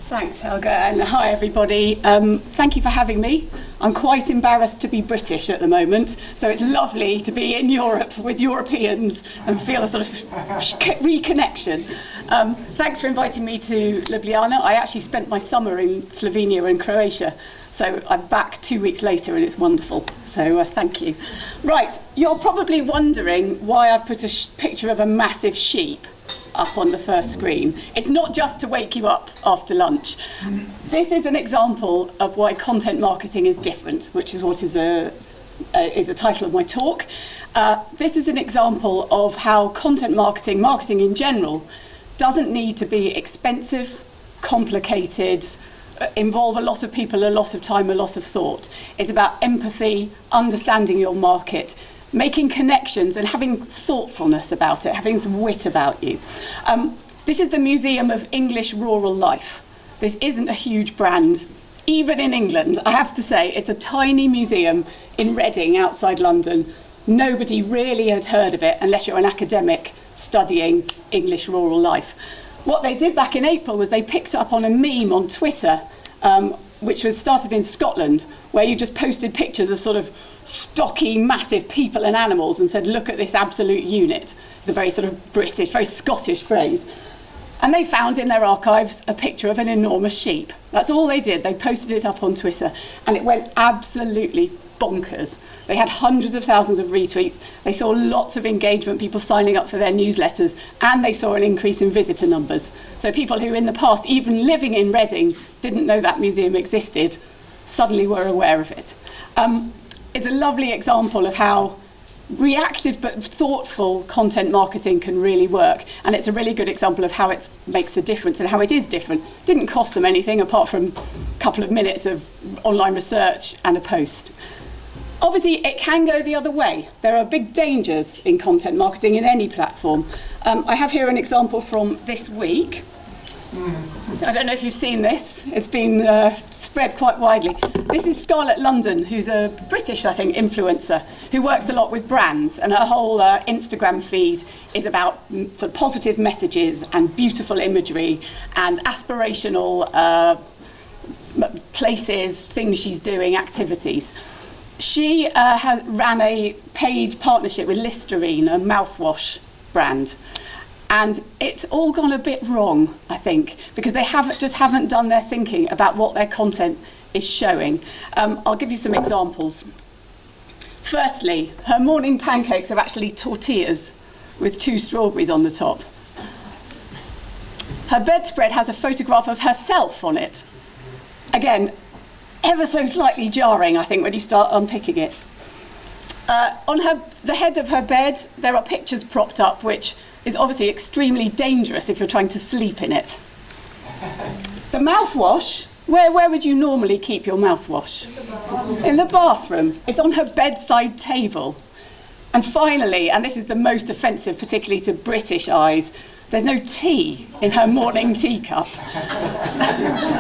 Thanks, Helga, and hi everybody. Thank you for having me. I'm quite embarrassed to be British at the moment, so it's lovely to be in Europe with Europeans and feel a sort of reconnection. Thanks for inviting me to Ljubljana. I actually spent my summer in Slovenia and Croatia, so I'm back 2 weeks later and it's wonderful. So thank you. Right, you're probably wondering why I've put a picture of a massive sheep up on the first screen. It's not just to wake you up after lunch. This is an example of why content marketing is different, which is what is the title of my talk. This is an example of how content marketing in general, doesn't need to be expensive, complicated, involve a lot of people, a lot of time, a lot of thought. It's about empathy, understanding your market, making connections and having thoughtfulness about it, having some wit about you. This is the Museum of English Rural Life. This isn't a huge brand, even in England. I have to say, it's a tiny museum in Reading, outside London. Nobody really had heard of it unless you're an academic studying English rural life. What they did back in April was they picked up on a meme on Twitter, which was started in Scotland, where you just posted pictures of sort of stocky, massive people and animals and said, look at this absolute unit. It's a very sort of British, very Scottish phrase. And they found in their archives a picture of an enormous sheep. That's all they did. They posted it up on Twitter and it went absolutely bonkers. They had hundreds of thousands of retweets. They saw lots of engagement, people signing up for their newsletters, and they saw an increase in visitor numbers. So people who in the past, even living in Reading, didn't know that museum existed, suddenly were aware of it. It's a lovely example of how reactive but thoughtful content marketing can really work, and it's a really good example of how it makes a difference and how it is different. It didn't cost them anything apart from a couple of minutes of online research and a post. Obviously, it can go the other way. There are big dangers in content marketing in any platform. I have here an example from this week. I don't know if you've seen this. It's been spread quite widely. This is Scarlett London, who's a British, I think, influencer who works a lot with brands, and her whole Instagram feed is about sort of positive messages and beautiful imagery and aspirational places, things she's doing, activities. She ran a paid partnership with Listerine, a mouthwash brand. And it's all gone a bit wrong, I think, because they haven't done their thinking about what their content is showing. I'll give you some examples. Firstly, her morning pancakes are actually tortillas with 2 strawberries on the top. Her bedspread has a photograph of herself on it. Again, ever so slightly jarring, I think, when you start unpicking it. On the head of her bed, there are pictures propped up, which is obviously extremely dangerous if you're trying to sleep in it. The mouthwash, where would you normally keep your mouthwash? In the bathroom. It's on her bedside table. And finally, and this is the most offensive, particularly to British eyes, there's no tea in her morning teacup.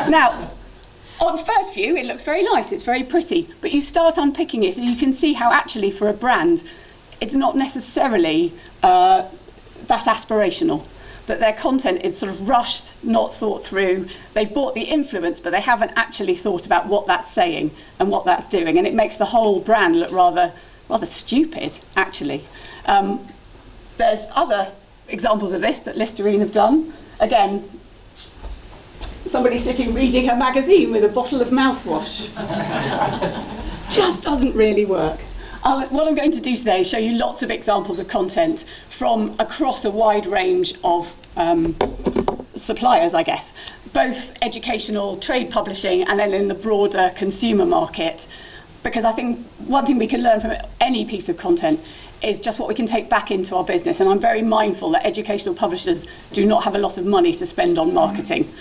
Now, on first view, it looks very nice, it's very pretty, but you start unpicking it and you can see how actually for a brand, it's not necessarily that aspirational, that their content is sort of rushed, not thought through. They've bought the influence, but they haven't actually thought about what that's saying and what that's doing, and it makes the whole brand look rather stupid, actually. There's other examples of this that Listerine have done. Again, somebody sitting reading her magazine with a bottle of mouthwash. Just doesn't really work. What I'm going to do today is show you lots of examples of content from across a wide range of suppliers, I guess, both educational, trade publishing, and then in the broader consumer market. Because I think one thing we can learn from any piece of content is just what we can take back into our business. And I'm very mindful that educational publishers do not have a lot of money to spend on marketing.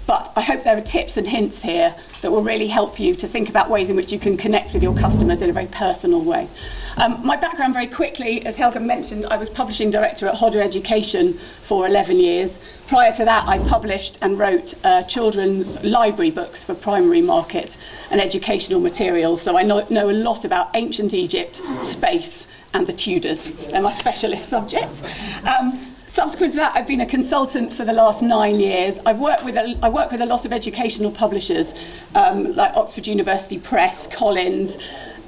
But I hope there are tips and hints here that will really help you to think about ways in which you can connect with your customers in a very personal way. My background very quickly, as Helga mentioned, I was publishing director at Hodder Education for 11 years. Prior to that, I published and wrote children's library books for primary market and educational materials. So I know a lot about ancient Egypt, space, and the Tudors. They're my specialist subjects. Subsequent to that, I've been a consultant for the last 9 years. I work with a lot of educational publishers, like Oxford University Press, Collins,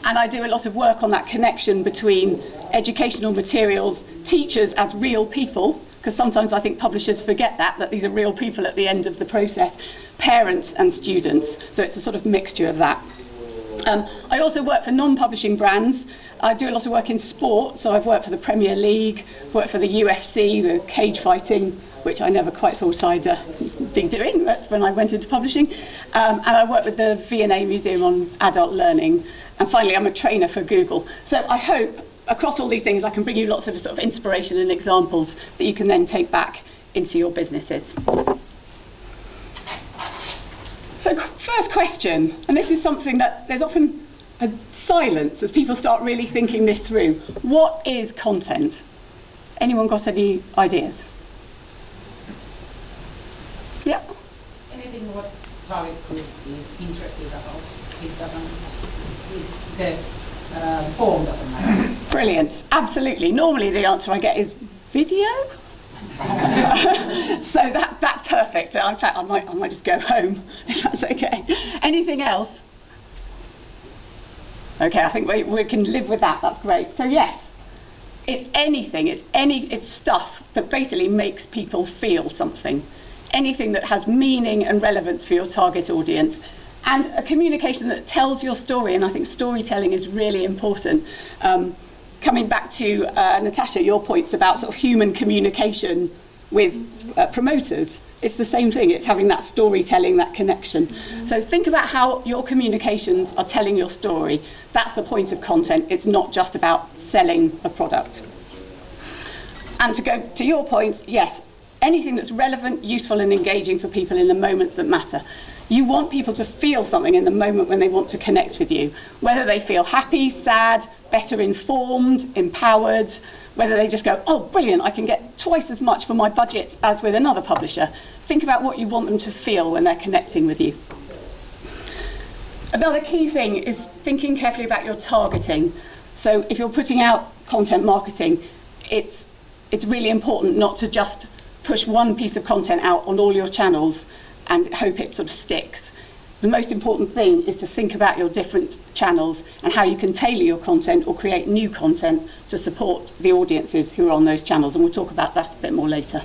and I do a lot of work on that connection between educational materials, teachers as real people, because sometimes I think publishers forget that these are real people at the end of the process, parents and students. So it's a sort of mixture of that. I also work for non-publishing brands. I do a lot of work in sport, so I've worked for the Premier League, worked for the UFC, the cage fighting, which I never quite thought I'd be doing. That's when I went into publishing. And I work with the V&A Museum on adult learning. And finally, I'm a trainer for Google. So I hope across all these things, I can bring you lots of sort of inspiration and examples that you can then take back into your businesses. So first question, and this is something that there's often a silence as people start really thinking this through. What is content? Anyone got any ideas? Yeah? Anything what target group is interested about. It doesn't, the form doesn't matter. Brilliant, absolutely. Normally the answer I get is video. So that's perfect. In fact, I might just go home if that's okay. Anything else? Okay, I think we can live with that. That's great. So yes, it's anything. It's stuff that basically makes people feel something. Anything that has meaning and relevance for your target audience, and a communication that tells your story. And I think storytelling is really important. Coming back to Natasha, your points about sort of human communication with promoters, it's the same thing. It's having that storytelling, that connection. So think about how your communications are telling your story. That's the point of content. It's not just about selling a product. And to go to your point, yes, anything that's relevant, useful and engaging for people in the moments that matter. You want people to feel something in the moment when they want to connect with you, whether they feel happy, sad, better informed, empowered, whether they just go, oh, brilliant, I can get twice as much for my budget as with another publisher. Think about what you want them to feel when they're connecting with you. Another key thing is thinking carefully about your targeting. So if you're putting out content marketing, it's really important not to just push one piece of content out on all your channels and hope it sort of sticks. The most important thing is to think about your different channels and how you can tailor your content or create new content to support the audiences who are on those channels, and we'll talk about that a bit more later.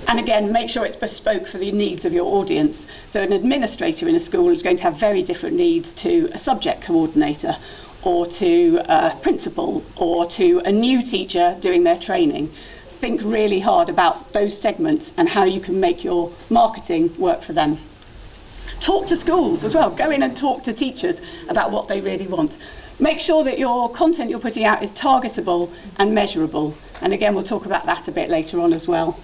And again, make sure it's bespoke for the needs of your audience. So an administrator in a school is going to have very different needs to a subject coordinator, or to a principal, or to a new teacher doing their training. Think really hard about those segments and how you can make your marketing work for them. Talk to schools as well. Go in and talk to teachers about what they really want. Make sure that your content you're putting out is targetable and measurable. And again, we'll talk about that a bit later on as well.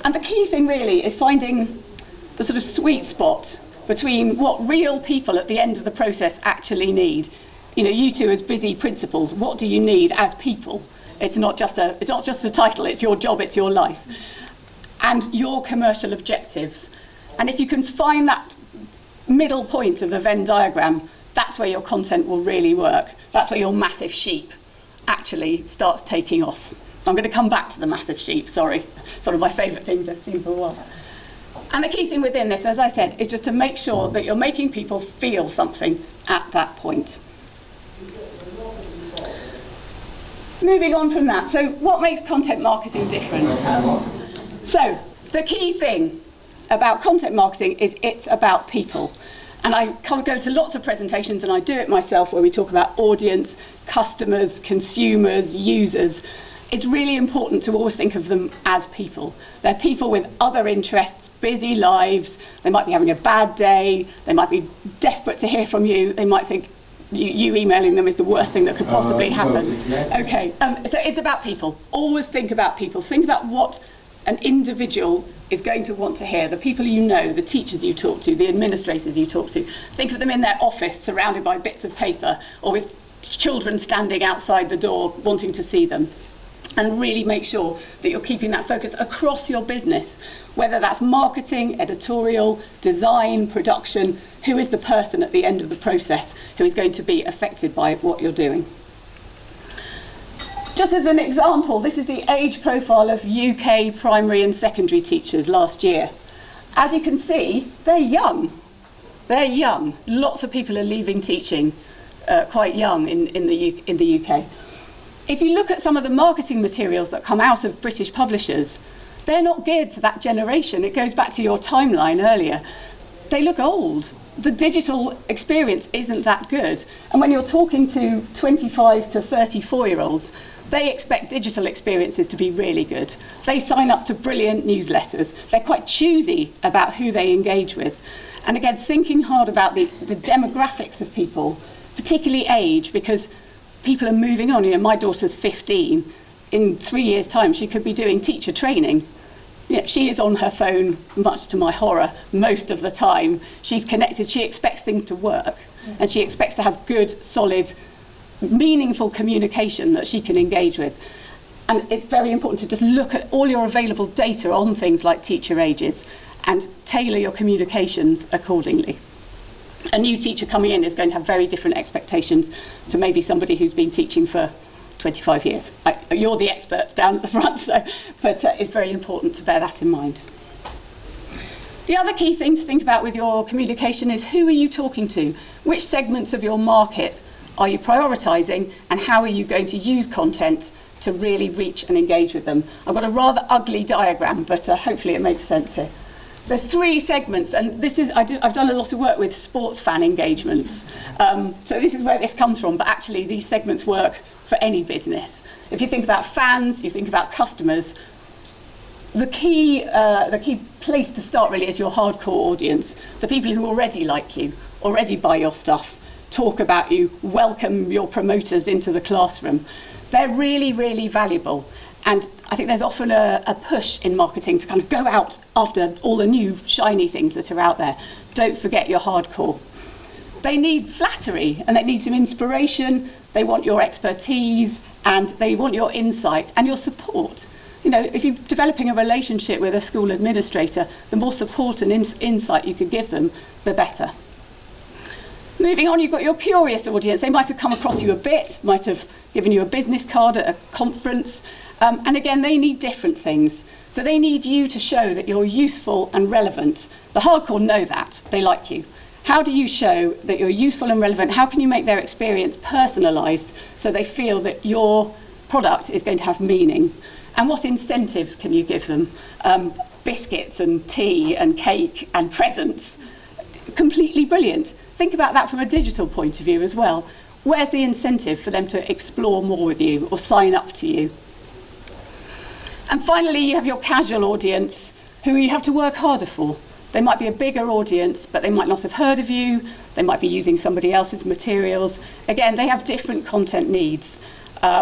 And the key thing really is finding the sort of sweet spot between what real people at the end of the process actually need. You know, you two as busy principals, what do you need as people? It's not just a title, it's your job, it's your life. And your commercial objectives. And if you can find that middle point of the Venn diagram, that's where your content will really work. That's where your massive sheep actually starts taking off. I'm going to come back to the massive sheep, sorry. Sort of my favourite things I've seen for a while. And the key thing within this, as I said, is just to make sure that you're making people feel something at that point. Moving on from that, so what makes content marketing different? So the key thing about content marketing is it's about people. And I can't go to lots of presentations, and I do it myself, where we talk about audience, customers, consumers, users. It's really important to always think of them as people. They're people with other interests, busy lives. They might be having a bad day. They might be desperate to hear from you. They might think you emailing them is the worst thing that could possibly happen. Okay, so it's about people. Always think about people. Think about what an individual is going to want to hear. The people you know, the teachers you talk to, the administrators you talk to. Think of them in their office surrounded by bits of paper, or with children standing outside the door wanting to see them. And really make sure that you're keeping that focus across your business, whether that's marketing, editorial, design, production. Who is the person at the end of the process who is going to be affected by what you're doing? Just as an example, this is the age profile of UK primary and secondary teachers last year. As you can see, they're young. They're young. Lots of people are leaving teaching quite young in the UK. If you look at some of the marketing materials that come out of British publishers, they're not geared to that generation. It goes back to your timeline earlier. They look old. The digital experience isn't that good. And when you're talking to 25 to 34-year-olds, they expect digital experiences to be really good. They sign up to brilliant newsletters. They're quite choosy about who they engage with. And again, thinking hard about the demographics of people, particularly age, because people are moving on. You know, my daughter's 15. In 3 years' time, she could be doing teacher training. Yeah, she is on her phone, much to my horror, most of the time. She's connected. She expects things to work, and she expects to have good, solid, meaningful communication that she can engage with. And it's very important to just look at all your available data on things like teacher ages and tailor your communications accordingly. A new teacher coming in is going to have very different expectations to maybe somebody who's been teaching for 25 years. You're the experts down at the front, but it's very important to bear that in mind. The other key thing to think about with your communication is who are you talking to? Which segments of your market are you prioritising, and how are you going to use content to really reach and engage with them? I've got a rather ugly diagram, but hopefully it makes sense here. There's 3 segments, and I've done a lot of work with sports fan engagements. So this is where this comes from, but actually these segments work for any business. If you think about fans, you think about customers, the key place to start really is your hardcore audience, the people who already like you, already buy your stuff, talk about you, welcome your promoters into the classroom. They're really, really valuable. And I think there's often a push in marketing to kind of go out after all the new shiny things that are out there. Don't forget your hardcore. They need flattery, and they need some inspiration. They want your expertise, and they want your insight and your support. You know, if you're developing a relationship with a school administrator, the more support and insight you could give them, the better. Moving on, you've got your curious audience. They might have come across you a bit, might have given you a business card at a conference. And again, they need different things. So they need you to show that you're useful and relevant. The hardcore know that. They like you. How do you show that you're useful and relevant? How can you make their experience personalised so they feel that your product is going to have meaning? And what incentives can you give them? Biscuits and tea and cake and presents. Completely brilliant. Think about that from a digital point of view as well. Where's the incentive for them to explore more with you or sign up to you? And finally, you have your casual audience who you have to work harder for. They might be a bigger audience, but they might not have heard of you. They might be using somebody else's materials. Again, they have different content needs,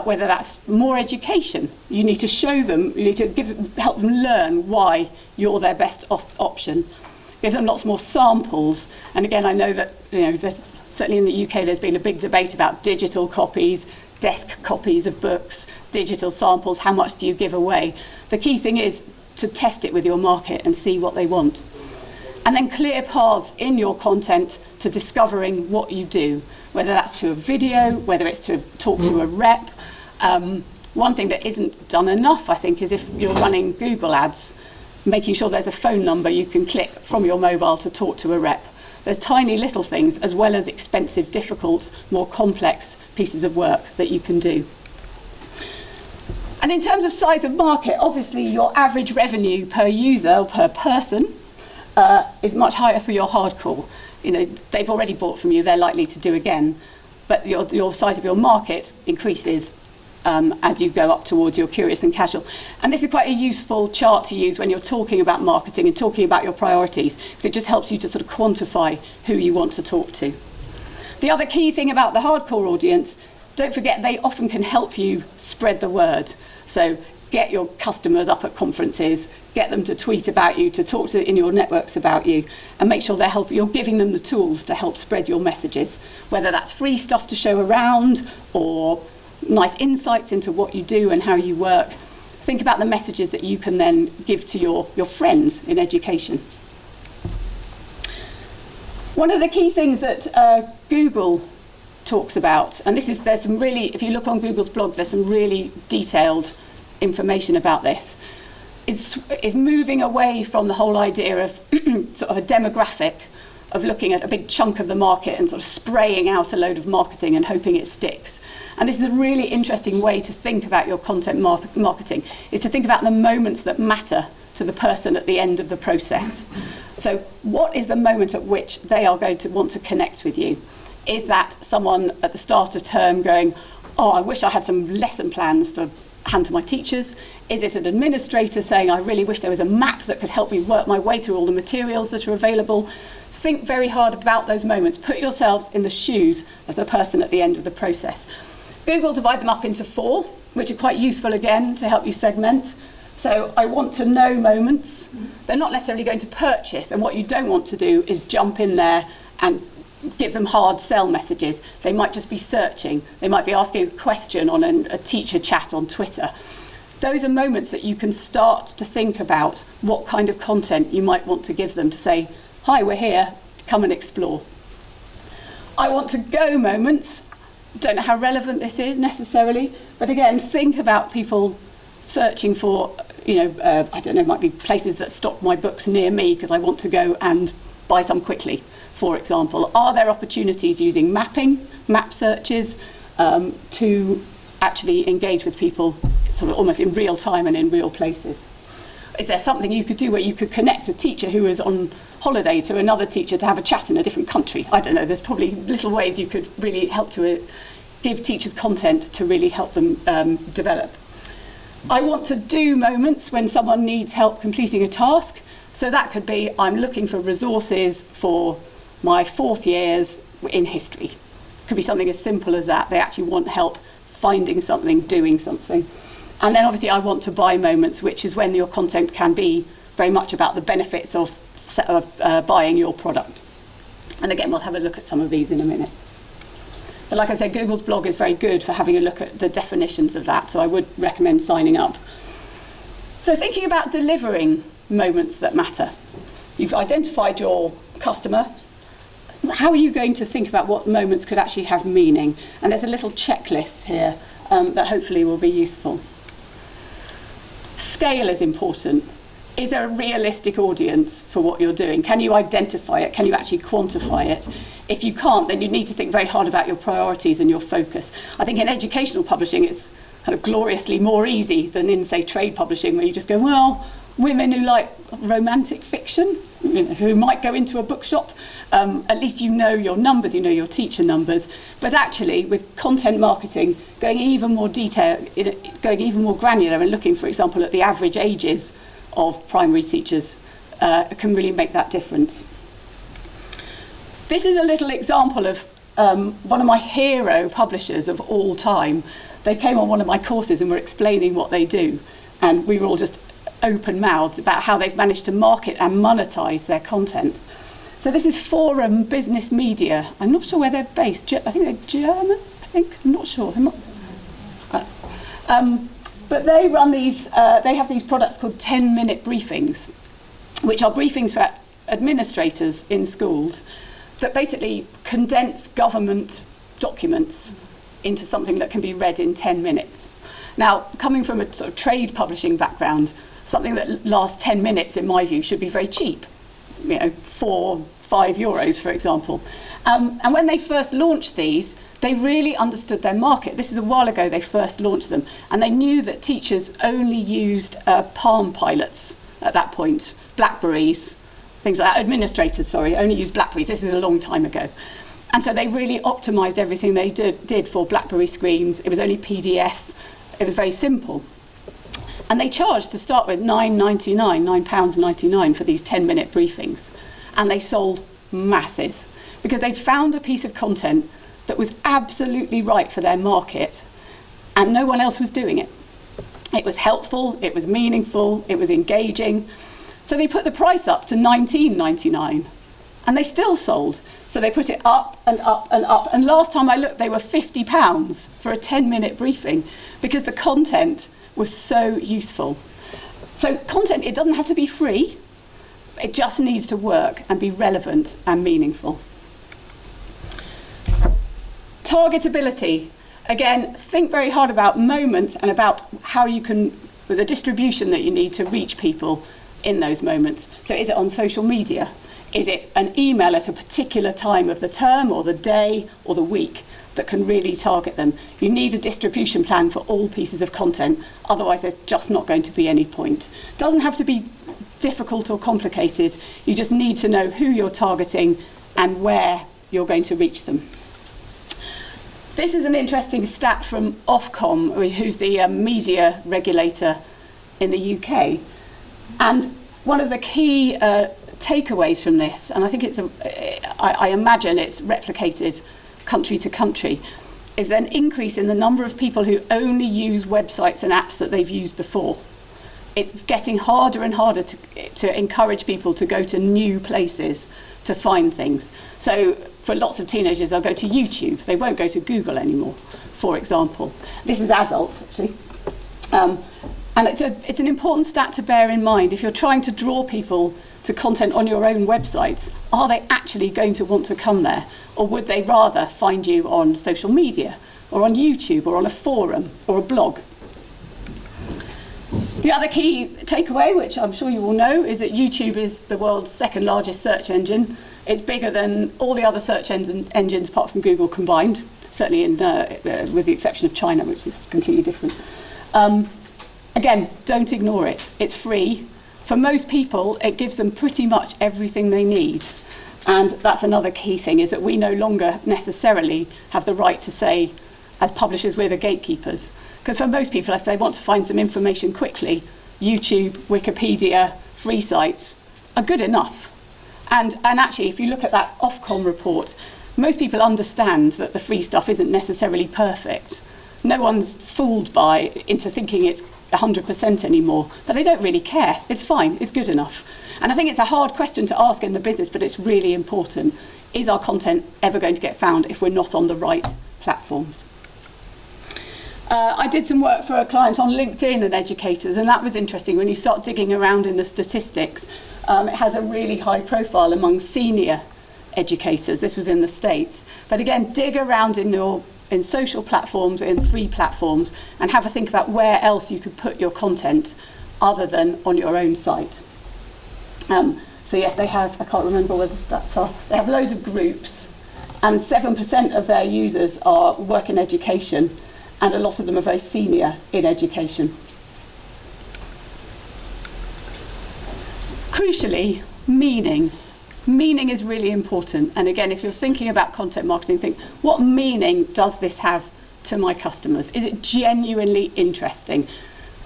whether that's more education. You need to show them, you need to help them learn why you're their best option. Give them lots more samples. And again, I know that there's, certainly in the UK, there's been a big debate about digital copies, desk copies of books, digital samples, how much do you give away? The key thing is to test it with your market and see what they want. And then clear paths in your content to discovering what you do, whether that's to a video, whether it's to talk to a rep. One thing that isn't done enough, I think, is if you're running Google ads, making sure there's a phone number you can click from your mobile to talk to a rep. There's tiny little things, as well as expensive, difficult, more complex pieces of work that you can do. And in terms of size of market, obviously your average revenue per user or per person is much higher for your hardcore. They've already bought from you, they're likely to do again, but your size of your market increases as you go up towards your curious and casual. And this is quite a useful chart to use when you're talking about marketing and talking about your priorities, because it just helps you to sort of quantify who you want to talk to. The other key thing about the hardcore audience, don't forget they often can help you spread the word. So get your customers up at conferences, get them to tweet about you, to talk to in your networks about you, and make sure you're giving them the tools to help spread your messages, whether that's free stuff to show around or nice insights into what you do and how you work. Think about the messages that you can then give to your friends in education. One of the key things that Google talks about, and there's some really, if you look on Google's blog, there's some really detailed information about this, is moving away from the whole idea of sort of a demographic, of looking at a big chunk of the market and sort of spraying out a load of marketing and hoping it sticks. And this is a really interesting way to think about your content marketing, is to think about the moments that matter to the person at the end of the process. So what is the moment at which they are going to want to connect with you? Is that someone at the start of term going, oh, I wish I had some lesson plans to hand to my teachers? Is it an administrator saying, I really wish there was a map that could help me work my way through all the materials that are available? Think very hard about those moments. Put yourselves in the shoes of the person at the end of the process. Google divide them up into 4, which are quite useful again to help you segment. So I want to know moments. They're not necessarily going to purchase, and what you don't want to do is jump in there and give them hard sell messages. They might just be searching. They might be asking a question on a teacher chat on Twitter. Those are moments that you can start to think about what kind of content you might want to give them to say, hi, we're here, come and explore. I want to go moments. Don't know how relevant this is necessarily, but again, think about people searching for, I don't know, might be places that stock my books near me because I want to go and buy some quickly, for example. Are there opportunities using map searches, to actually engage with people sort of almost in real time and in real places? Is there something you could do where you could connect a teacher who is on holiday to another teacher to have a chat in a different country? I don't know, there's probably little ways you could really help to give teachers content to really help them develop. I want to do moments when someone needs help completing a task. So that could be, I'm looking for resources for my 4th years in history. It could be something as simple as that. They actually want help finding something, doing something. And then obviously I want to buy moments, which is when your content can be very much about the benefits of buying your product. And again, we'll have a look at some of these in a minute. But like I said, Google's blog is very good for having a look at the definitions of that, so I would recommend signing up. So thinking about delivering moments that matter. You've identified your customer. How are you going to think about what moments could actually have meaning? And there's a little checklist here that hopefully will be useful. Scale is important. Is there a realistic audience for what you're doing? Can you identify it? Can you actually quantify it? If you can't, then you need to think very hard about your priorities and your focus. I think in educational publishing, it's kind of gloriously more easy than in, say, trade publishing, where you just go, well, women who like romantic fiction, who might go into a bookshop, at least you know your numbers, you know your teacher numbers. But actually, with content marketing, going even more detail, going even more granular and looking, for example, at the average ages of primary teachers can really make that difference. This is a little example of one of my hero publishers of all time. They came on one of my courses and were explaining what they do, and we were all just open-mouthed about how they've managed to market and monetize their content. So this is Forum Business Media. I'm not sure where they're based. I think they're German, I'm not sure. But they run these, they have these products called 10-minute briefings, which are briefings for administrators in schools that basically condense government documents into something that can be read in 10 minutes. Now, coming from a sort of trade publishing background, something that lasts 10 minutes, in my view, should be very cheap, 4-5 euros, for example. And when they first launched these, they really understood their market. This is a while ago they first launched them, and they knew that teachers only used Palm Pilots at that point, Blackberries, things like that. Administrators, only used Blackberries. This is a long time ago. And so they really optimized everything they did for Blackberry screens. It was only PDF. It was very simple. And they charged to start with £9.99 for these 10-minute briefings. And they sold masses because they'd found a piece of content that was absolutely right for their market, and no one else was doing it. It was helpful, it was meaningful, it was engaging. So they put the price up to £19.99, and they still sold. So they put it up and up and up. And last time I looked, they were £50 for a 10-minute briefing because the content was so useful. So content, it doesn't have to be free. It just needs to work and be relevant and meaningful. Targetability. Again, think very hard about moments and about how you can, with the distribution that you need to reach people in those moments. So is it on social media? Is it an email at a particular time of the term or the day or the week that can really target them? You need a distribution plan for all pieces of content, otherwise there's just not going to be any point. It doesn't have to be difficult or complicated, you just need to know who you're targeting and where you're going to reach them. This is an interesting stat from Ofcom, who's the media regulator in the UK. And one of the key takeaways from this, and I think I imagine it's replicated country to country, is an increase in the number of people who only use websites and apps that they've used before. It's getting harder and harder to encourage people to go to new places to find things. So for lots of teenagers, they'll go to YouTube. They won't go to Google anymore, for example. This is adults, actually. And it's an important stat to bear in mind. If you're trying to draw people to content on your own websites, are they actually going to want to come there? Or would they rather find you on social media, or on YouTube, or on a forum, or a blog? The other key takeaway, which I'm sure you all know, is that YouTube is the world's second largest search engine. It's bigger than all the other search engines apart from Google combined, certainly with the exception of China, which is completely different. Again, don't ignore it. It's free. For most people, it gives them pretty much everything they need. And that's another key thing, is that we no longer necessarily have the right to say, as publishers, we're the gatekeepers. Because for most people, if they want to find some information quickly, YouTube, Wikipedia, free sites are good enough. And actually, if you look at that Ofcom report, most people understand that the free stuff isn't necessarily perfect. No one's fooled into thinking it's 100% anymore, but they don't really care. It's fine, it's good enough. And I think it's a hard question to ask in the business, but it's really important. Is our content ever going to get found if we're not on the right platforms? I did some work for a client on LinkedIn and educators, and that was interesting. When you start digging around in the statistics, it has a really high profile among senior educators. This was in the States. But again, dig around in social platforms, in free platforms, and have a think about where else you could put your content other than on your own site. So yes, they have, I can't remember where the stats are, they have loads of groups, and 7% of their users work in education, and a lot of them are very senior in education. Crucially, meaning. Meaning is really important. And again, if you're thinking about content marketing, think, what meaning does this have to my customers? Is it genuinely interesting?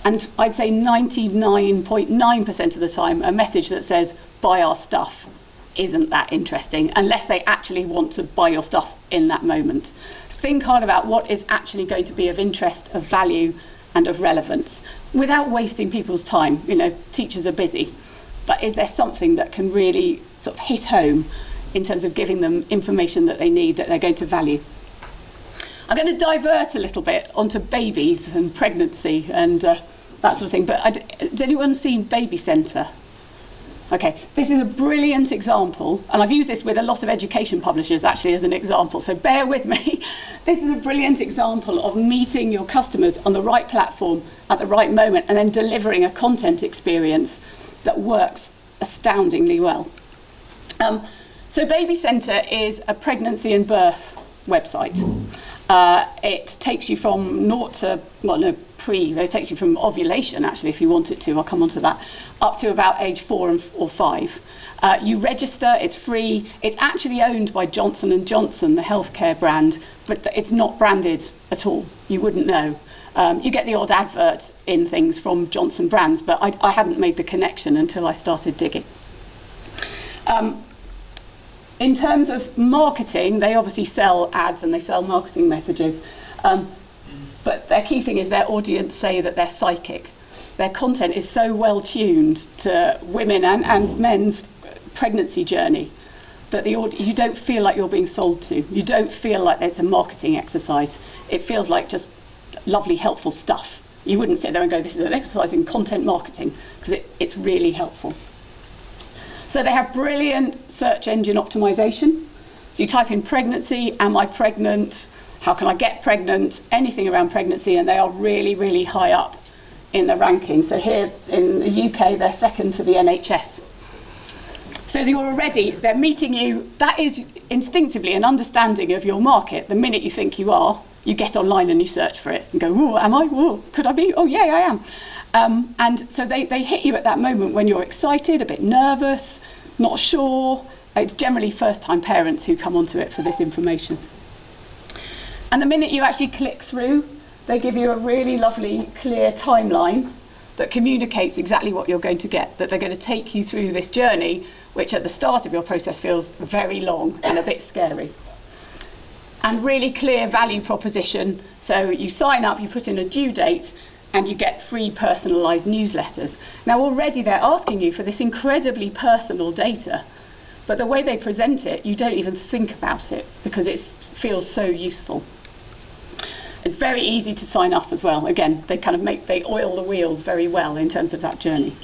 And I'd say 99.9% of the time, a message that says, buy our stuff, isn't that interesting, unless they actually want to buy your stuff in that moment. Think hard about what is actually going to be of interest, of value, and of relevance, without wasting people's time. You know, teachers are busy. But is there something that can really sort of hit home in terms of giving them information that they need, that they're going to value? I'm going to divert a little bit onto babies and pregnancy and that sort of thing. But has anyone seen Baby Centre? Okay, this is a brilliant example, and I've used this with a lot of education publishers actually as an example, so bear with me. This is a brilliant example of meeting your customers on the right platform at the right moment and then delivering a content experience that works astoundingly well. So Baby Centre is a pregnancy and birth website. It takes you from it takes you from ovulation, actually, if you want it to, I'll come on to that, up to about age 4 or 5. You register, it's free. It's actually owned by Johnson & Johnson, the healthcare brand, but it's not branded at all. You wouldn't know. You get the odd advert in things from Johnson brands, but I hadn't made the connection until I started digging. In terms of marketing, they obviously sell ads and they sell marketing messages. But their key thing is their audience say that they're psychic. Their content is so well tuned to women and men's pregnancy journey that you don't feel like you're being sold to. You don't feel like there's a marketing exercise. It feels like just lovely, helpful stuff. You wouldn't sit there and go, this is an exercise in content marketing, because it's really helpful. So they have brilliant search engine optimization. So you type in pregnancy, am I pregnant, how can I get pregnant, anything around pregnancy, and they are really, really high up in the ranking. So here in the UK, they're second to the NHS. So they're meeting you. That is instinctively an understanding of your market. The minute you think you are, you get online and you search for it and go, oh, am I? Oh, could I be? Oh, yeah, I am. And so they hit you at that moment when you're excited, a bit nervous, not sure. It's generally first-time parents who come onto it for this information. And the minute you actually click through, they give you a really lovely, clear timeline that communicates exactly what you're going to get, that they're going to take you through this journey, which at the start of your process feels very long and a bit scary. And really clear value proposition. So you sign up, you put in a due date, and you get free personalised newsletters. Now already they're asking you for this incredibly personal data, but the way they present it, you don't even think about it because it feels so useful. It's very easy to sign up as well. Again, they oil the wheels very well in terms of that journey.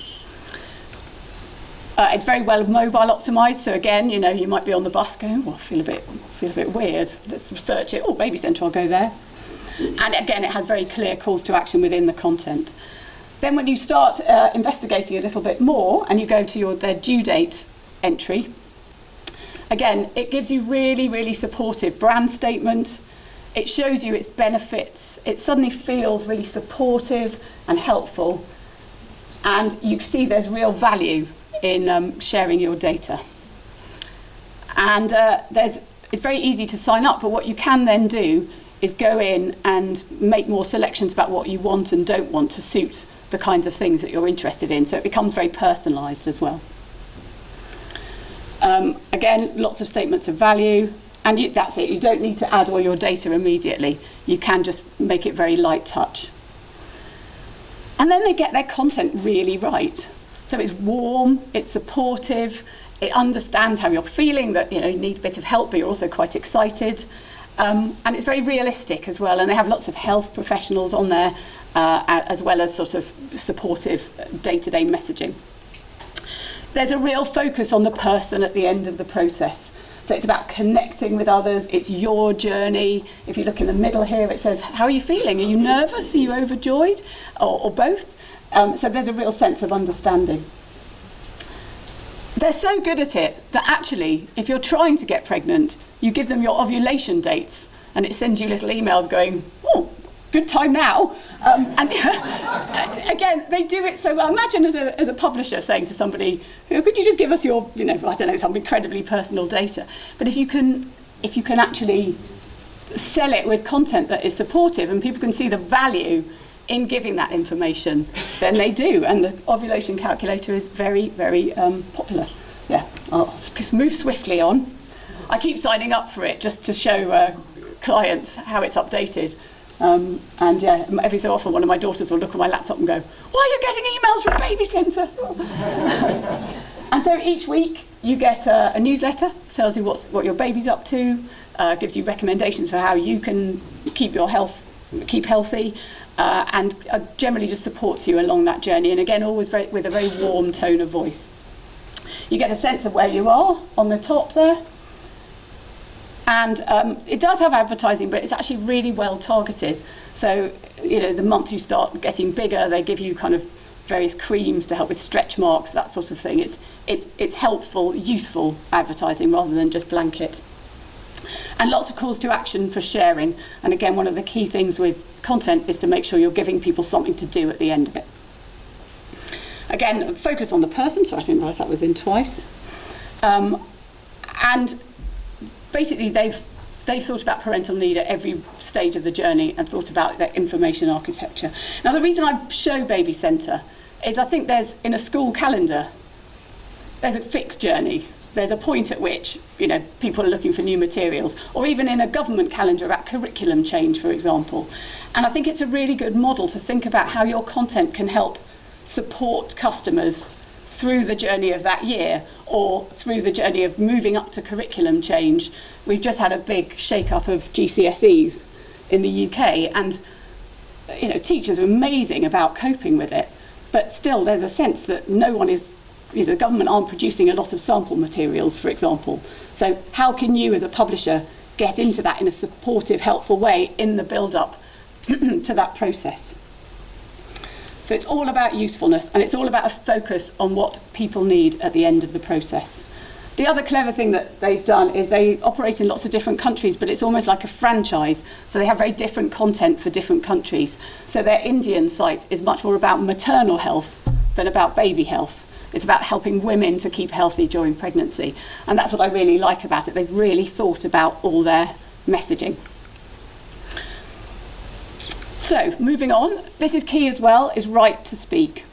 It's very well mobile optimized. So again, you might be on the bus going, I feel a bit weird. Let's research it. Oh, baby centre, I'll go there. And again, it has very clear calls to action within the content. Then when you start investigating a little bit more and you go to their due date entry, again, it gives you really, really supportive brand statement. It shows you its benefits. It suddenly feels really supportive and helpful. And you see there's real value in sharing your data. And it's very easy to sign up, but what you can then do is go in and make more selections about what you want and don't want to suit the kinds of things that you're interested in. So it becomes very personalised as well. Again, lots of statements of value. And that's it. You don't need to add all your data immediately. You can just make it very light touch. And then they get their content really right. So it's warm, it's supportive, it understands how you're feeling, that you need a bit of help, but you're also quite excited. And it's very realistic as well. And they have lots of health professionals on there, as well as sort of supportive day-to-day messaging. There's a real focus on the person at the end of the process. So it's about connecting with others. It's your journey. If you look in the middle here, it says, how are you feeling? Are you nervous? Are you overjoyed? Or both? So there's a real sense of understanding. They're so good at it that actually, if you're trying to get pregnant, you give them your ovulation dates and it sends you little emails going, oh, good time now. And again, they do it so well. Imagine as a publisher saying to somebody, could you just give us your, some incredibly personal data. But if you can actually sell it with content that is supportive and people can see the value in giving that information, then they do. And the ovulation calculator is very, very popular. Yeah, I'll just move swiftly on. I keep signing up for it just to show clients how it's updated. And yeah, every so often one of my daughters will look at my laptop and go, why are you getting emails from Baby Centre? And so each week you get a newsletter, tells you what your baby's up to, gives you recommendations for how you can keep healthy, and generally just supports you along that journey. And again, always with a very warm tone of voice. You get a sense of where you are on the top there. And it does have advertising, but it's actually really well targeted. So, the month you start getting bigger, they give you kind of various creams to help with stretch marks, that sort of thing. It's helpful, useful advertising rather than just blanket. And lots of calls to action for sharing. And again, one of the key things with content is to make sure you're giving people something to do at the end of it. Again, focus on the person, so I didn't realise that was in twice. And basically, they've thought about parental need at every stage of the journey and thought about their information architecture. Now, the reason I show Baby Centre is I think in a school calendar, there's a fixed journey. There's a point at which, people are looking for new materials, or even in a government calendar about curriculum change, for example. And I think it's a really good model to think about how your content can help support customers through the journey of that year, or through the journey of moving up to curriculum change. We've just had a big shake-up of GCSEs in the UK, and teachers are amazing about coping with it, but still there's a sense that no one is, the government aren't producing a lot of sample materials, for example. So how can you as a publisher get into that in a supportive, helpful way in the build-up to that process. So it's all about usefulness, and it's all about a focus on what people need at the end of the process. The other clever thing that they've done is they operate in lots of different countries, but it's almost like a franchise. So they have very different content for different countries. So their Indian site is much more about maternal health than about baby health. It's about helping women to keep healthy during pregnancy. And that's what I really like about it. They've really thought about all their messaging. So moving on, this is key as well, is right to speak.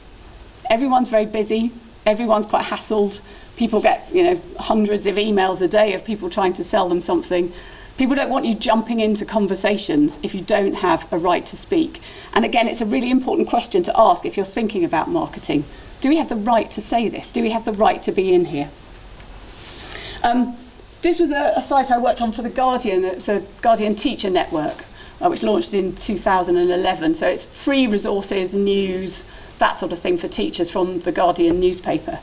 Everyone's very busy. Everyone's quite hassled. People get, hundreds of emails a day of people trying to sell them something. People don't want you jumping into conversations if you don't have a right to speak. And again, it's a really important question to ask if you're thinking about marketing. Do we have the right to say this? Do we have the right to be in here? This was a site I worked on for The Guardian. It's a Guardian teacher network, which launched in 2011. So it's free resources, news, that sort of thing for teachers from The Guardian newspaper.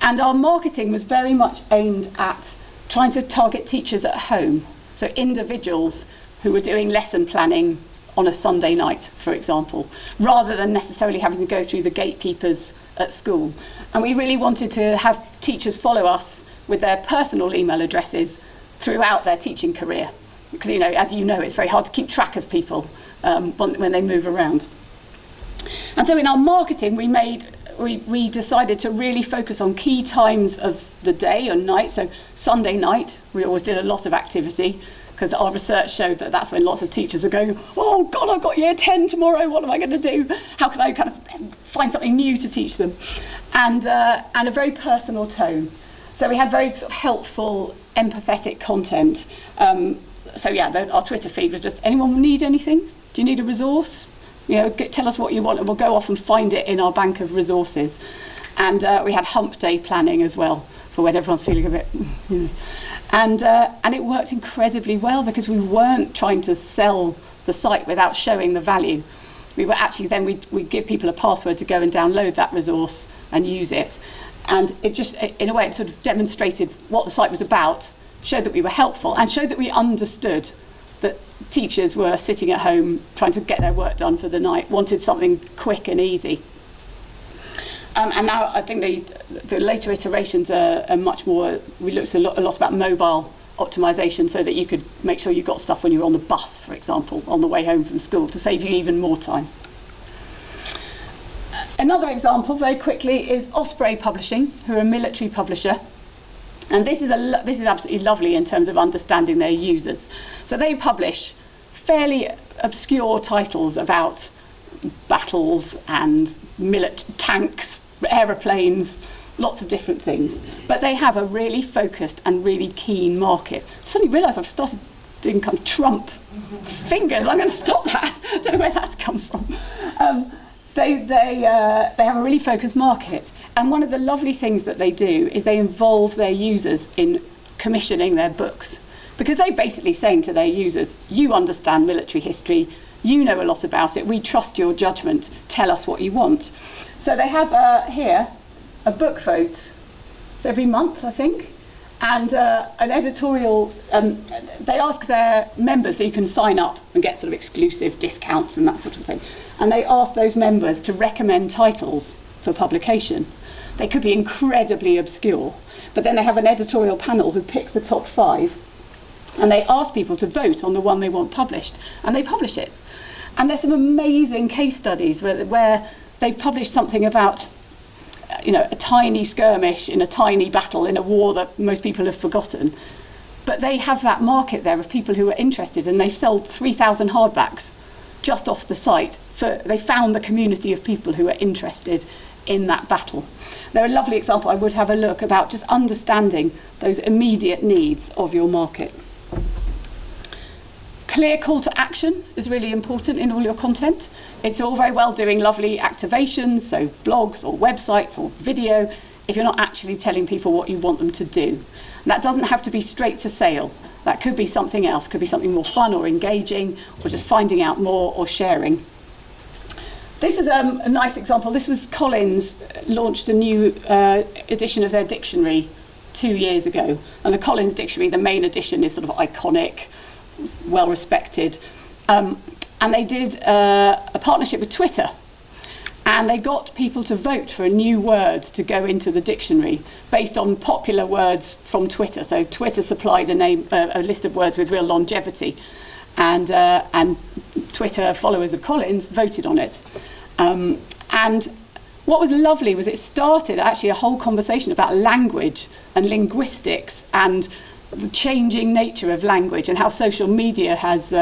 And our marketing was very much aimed at trying to target teachers at home. So individuals who were doing lesson planning on a Sunday night, for example, rather than necessarily having to go through the gatekeepers at school. And we really wanted to have teachers follow us with their personal email addresses throughout their teaching career. Because, as you know, it's very hard to keep track of people when they move around. And so in our marketing, we decided to really focus on key times of the day and night. So Sunday night, we always did a lot of activity, because our research showed that that's when lots of teachers are going, oh God, I've got year 10 tomorrow, what am I going to do? How can I kind of find something new to teach them? And a very personal tone. So we had very sort of helpful, empathetic content. Our Twitter feed was just, anyone need anything? Do you need a resource? Tell us what you want, and we'll go off and find it in our bank of resources. And we had hump day planning as well, for when everyone's feeling a bit, And it worked incredibly well, because we weren't trying to sell the site without showing the value. We were actually, then we'd give people a password to go and download that resource and use it. And it just, in a way, it sort of demonstrated what the site was about, showed that we were helpful, and showed that we understood that teachers were sitting at home trying to get their work done for the night, wanted something quick and easy. And now I think the later iterations are much more, we looked a lot about mobile optimization, so that you could make sure you got stuff when you were on the bus, for example, on the way home from school, to save you even more time. Another example, very quickly, is Osprey Publishing, who are a military publisher. And this is absolutely lovely in terms of understanding their users. So they publish fairly obscure titles about battles and tanks, aeroplanes, lots of different things. But they have a really focused and really keen market. I suddenly realised I've started doing kind of Trump fingers. I'm going to stop that. I don't know where that's come from. They have a really focused market, and one of the lovely things that they do is they involve their users in commissioning their books, because they're basically saying to their users, you understand military history, you know a lot about it, we trust your judgment, tell us what you want. So they have here a book vote, so every month I think, and an editorial, they ask their members, so you can sign up and get sort of exclusive discounts and that sort of thing, and they ask those members to recommend titles for publication. They could be incredibly obscure, but then they have an editorial panel who pick the top 5, and they ask people to vote on the one they want published, and they publish it. And there's some amazing case studies where they've published something about a tiny skirmish in a tiny battle in a war that most people have forgotten. But they have that market there of people who are interested, and they've sold 3,000 hardbacks just off the site. They found the community of people who are interested in that battle. They're a lovely example. I would have a look about just understanding those immediate needs of your market. Clear call to action is really important in all your content. It's all very well doing lovely activations, so blogs or websites or video, if you're not actually telling people what you want them to do. And that doesn't have to be straight to sale. That could be something else, could be something more fun or engaging, or just finding out more or sharing. This is a nice example. This was Collins launched a new edition of their dictionary 2 years ago. And the Collins Dictionary, the main edition, is sort of iconic, well respected. And they did a partnership with Twitter. And they got people to vote for a new word to go into the dictionary based on popular words from Twitter. So Twitter supplied a list of words with real longevity. And Twitter followers of Collins voted on it. And what was lovely was it started actually a whole conversation about language and linguistics and the changing nature of language and how social media has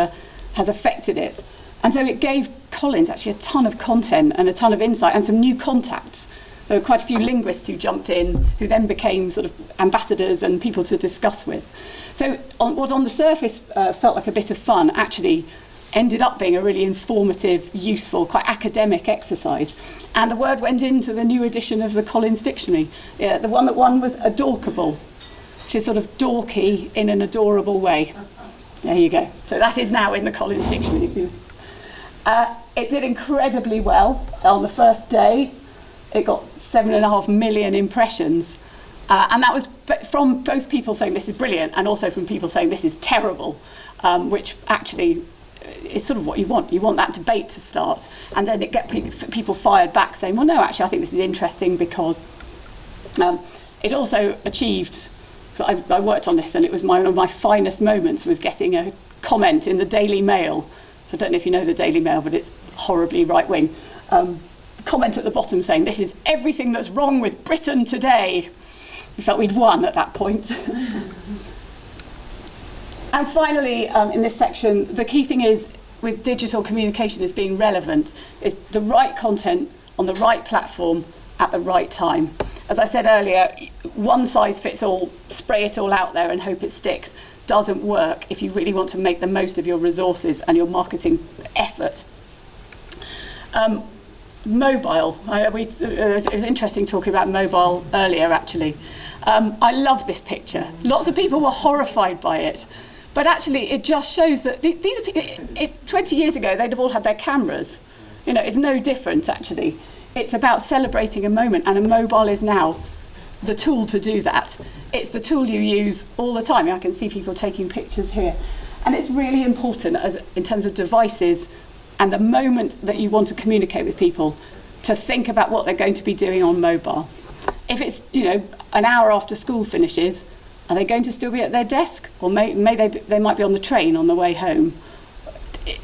affected it. And so it gave Collins actually a ton of content and a ton of insight and some new contacts. There were quite a few linguists who jumped in, who then became sort of ambassadors and people to discuss with. So what on the surface felt like a bit of fun actually ended up being a really informative, useful, quite academic exercise. And the word went into the new edition of the Collins Dictionary. Yeah, the one that won was adorkable, which is sort of dorky in an adorable way. There you go. So that is now in the Collins Dictionary. It did incredibly well on the first day. It got 7.5 million impressions. And that was from both people saying this is brilliant and also from people saying this is terrible, which actually is sort of what you want. You want that debate to start. And then it get people fired back saying, well, no, actually, I think this is interesting because it also achieved, so I worked on this and it was one of my finest moments was getting a comment in the Daily Mail. I don't know if you know the Daily Mail, but it's horribly right-wing. Comment at the bottom saying, this is everything that's wrong with Britain today. We felt we'd won at that point. And finally, in this section, the key thing is with digital communication is being relevant. It's the right content on the right platform at the right time. As I said earlier, one size fits all, spray it all out there and hope it sticks, doesn't work if you really want to make the most of your resources and your marketing effort. Mobile. It was interesting talking about mobile earlier, actually. I love this picture. Lots of people were horrified by it. But actually, it just shows that these are 20 years ago, they'd have all had their cameras. You know, it's no different, actually. It's about celebrating a moment, and a mobile is now the tool to do that. It's the tool you use all the time. I can see people taking pictures here. And it's really important in terms of devices and the moment that you want to communicate with people to think about what they're going to be doing on mobile. If it's, an hour after school finishes, are they going to still be at their desk? Or they might be on the train on the way home?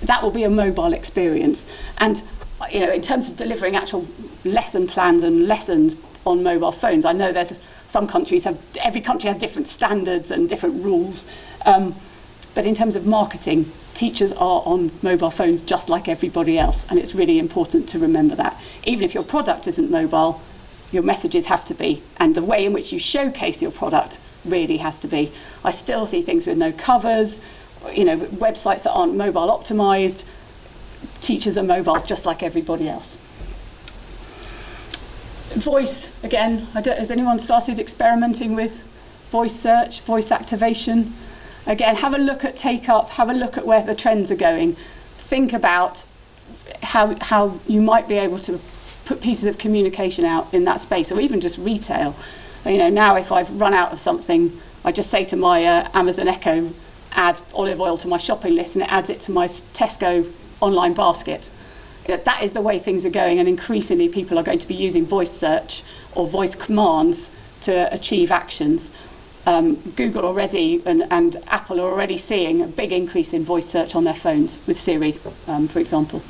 That will be a mobile experience. And, in terms of delivering actual lesson plans and lessons on mobile phones, I know every country has different standards and different rules. But in terms of marketing, teachers are on mobile phones just like everybody else. And it's really important to remember that. Even if your product isn't mobile, your messages have to be. And the way in which you showcase your product really has to be. I still see things with no covers, websites that aren't mobile optimized. Teachers are mobile just like everybody else. Voice, again, has anyone started experimenting with voice search, voice activation? Again, have a look at take-up, have a look at where the trends are going. Think about how you might be able to put pieces of communication out in that space, or even just retail. Now if I've run out of something, I just say to my Amazon Echo, add olive oil to my shopping list, and it adds it to my Tesco online basket. That is the way things are going, and increasingly people are going to be using voice search or voice commands to achieve actions. Google already and Apple are already seeing a big increase in voice search on their phones with Siri, for example.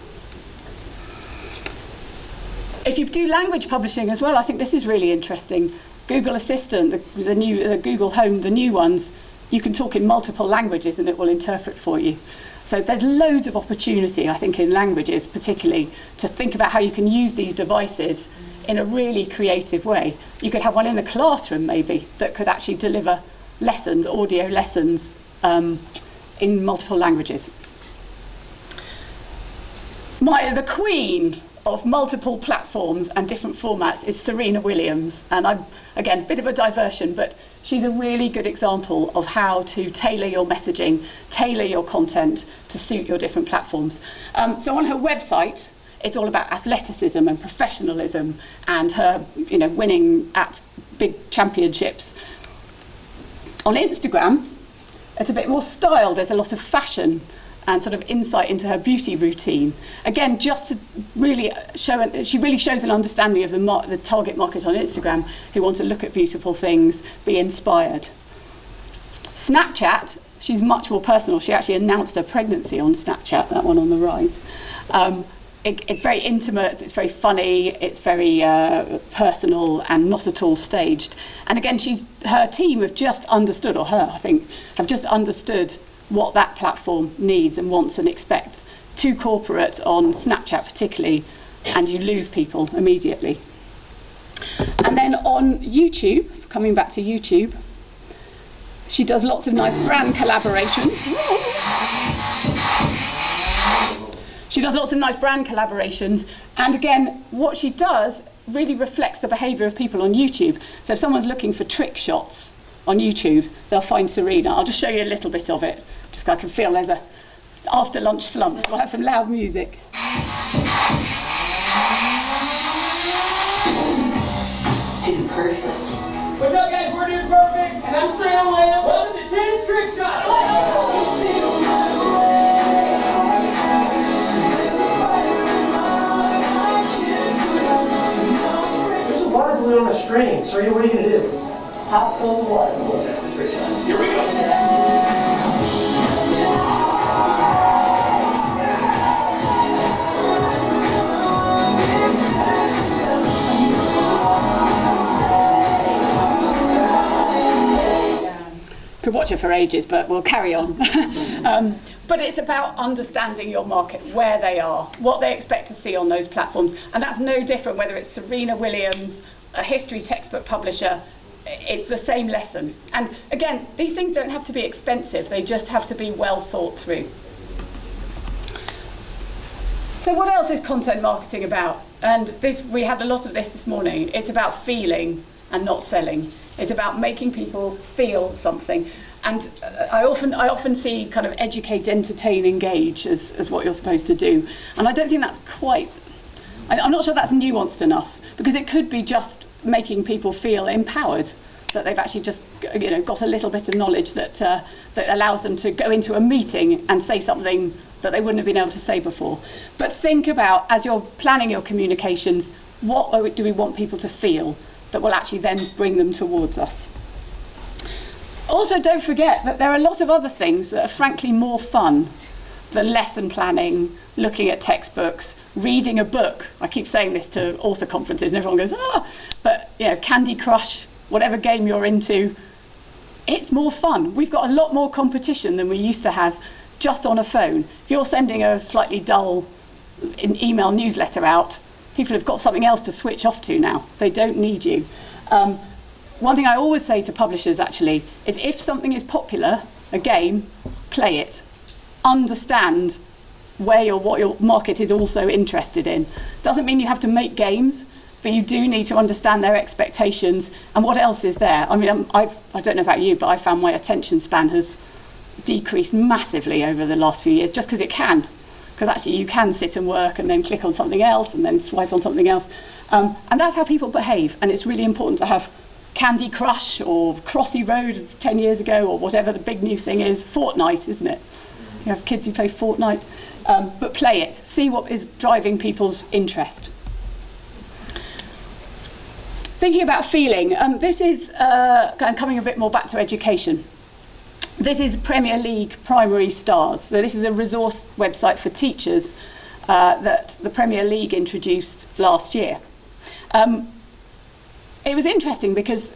If you do language publishing as well, I think this is really interesting. Google Assistant, the Google Home, the new ones, you can talk in multiple languages and it will interpret for you. So there's loads of opportunity, I think, in languages particularly, to think about how you can use these devices in a really creative way. You could have one in the classroom, maybe, that could actually deliver lessons, audio lessons, in multiple languages. The queen of multiple platforms and different formats is Serena Williams. And I'm, again, a bit of a diversion, but she's a really good example of how to tailor your messaging, tailor your content to suit your different platforms. So on her website, it's all about athleticism and professionalism and her, winning at big championships. On Instagram, it's a bit more style. There's a lot of fashion and sort of insight into her beauty routine. Again, just to really show, she really shows an understanding of the target market on Instagram who want to look at beautiful things, be inspired. Snapchat, she's much more personal. She actually announced her pregnancy on Snapchat, that one on the right. It's very intimate, it's very funny, it's very personal and not at all staged. And again, her team have just understood, or her, I think, have just understood what that platform needs and wants and expects. Too corporate on Snapchat particularly, and you lose people immediately. And then on YouTube, coming back to YouTube, she does lots of nice brand collaborations. She does lots of nice brand collaborations, and again, what she does really reflects the behaviour of people on YouTube. So if someone's looking for trick shots on YouTube, they'll find Serena. I'll just show you a little bit of it, just so I can feel there's a after lunch slump, so we'll have some loud music. Perfect. What's up, guys? We're doing perfect, and I'm Sam Lamb. Welcome to 10 Trick Shots. There's a water balloon on a string, so what are you going to do? Pop those water balloons. That's the trick shot. Here we go. Could watch it for ages, but we'll carry on. But it's about understanding your market, where they are, what they expect to see on those platforms. And that's no different whether it's Serena Williams, a history textbook publisher. It's the same lesson. And again, these things don't have to be expensive. They just have to be well thought through. So what else is content marketing about? And we had a lot of this morning. It's about feeling and not selling. It's about making people feel something. And I often see kind of educate, entertain, engage as what you're supposed to do. And I don't think that's quite, I'm not sure that's nuanced enough, because it could be just making people feel empowered, that they've actually just got a little bit of knowledge that allows them to go into a meeting and say something that they wouldn't have been able to say before. But think about, as you're planning your communications, what do we want people to feel that will actually then bring them towards us. Also, don't forget that there are a lot of other things that are frankly more fun than lesson planning, looking at textbooks, reading a book. I keep saying this to author conferences and everyone goes, but Candy Crush, whatever game you're into, it's more fun. We've got a lot more competition than we used to have just on a phone. If you're sending a slightly dull email newsletter out, people have got something else to switch off to now. They don't need you. One thing I always say to publishers actually is, if something is popular, a game, play it. Understand what your market is also interested in. Doesn't mean you have to make games, but you do need to understand their expectations and what else is there. I mean, I don't know about you, but I found my attention span has decreased massively over the last few years, just because it can. Because actually you can sit and work and then click on something else and then swipe on something else. And that's how people behave. And it's really important to have Candy Crush or Crossy Road 10 years ago, or whatever the big new thing is. Fortnite, isn't it? You have kids who play Fortnite. But play it. See what is driving people's interest. Thinking about feeling. This is coming a bit more back to education. This is Premier League Primary Stars. So this is a resource website for teachers that the Premier League introduced last year. It was interesting because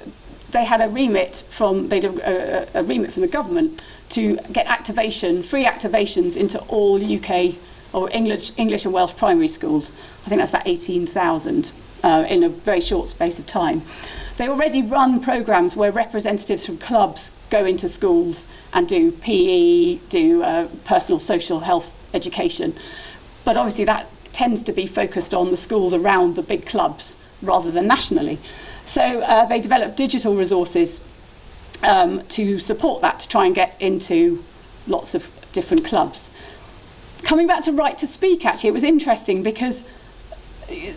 they had a remit from the government to get free activations into all UK or English and Welsh primary schools. I think that's about 18,000 in a very short space of time. They already run programmes where representatives from clubs go into schools and do PE, do personal social health education. But obviously that tends to be focused on the schools around the big clubs rather than nationally. So they developed digital resources to support that, to try and get into lots of different clubs. Coming back to right to speak, actually, it was interesting because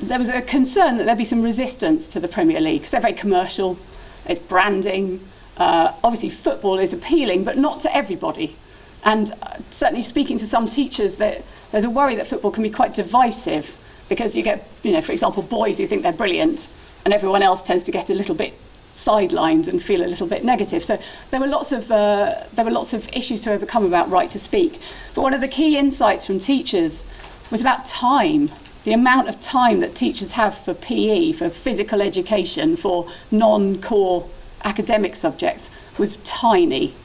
there was a concern that there'd be some resistance to the Premier League, because they're very commercial, it's branding, obviously football is appealing, but not to everybody. And certainly speaking to some teachers, there's a worry that football can be quite divisive, because you get, for example, boys who think they're brilliant, and everyone else tends to get a little bit sidelined and feel a little bit negative. So there were lots of issues to overcome about right to speak. But one of the key insights from teachers was about time. The amount of time that teachers have for PE, for physical education, for non-core academic subjects was tiny.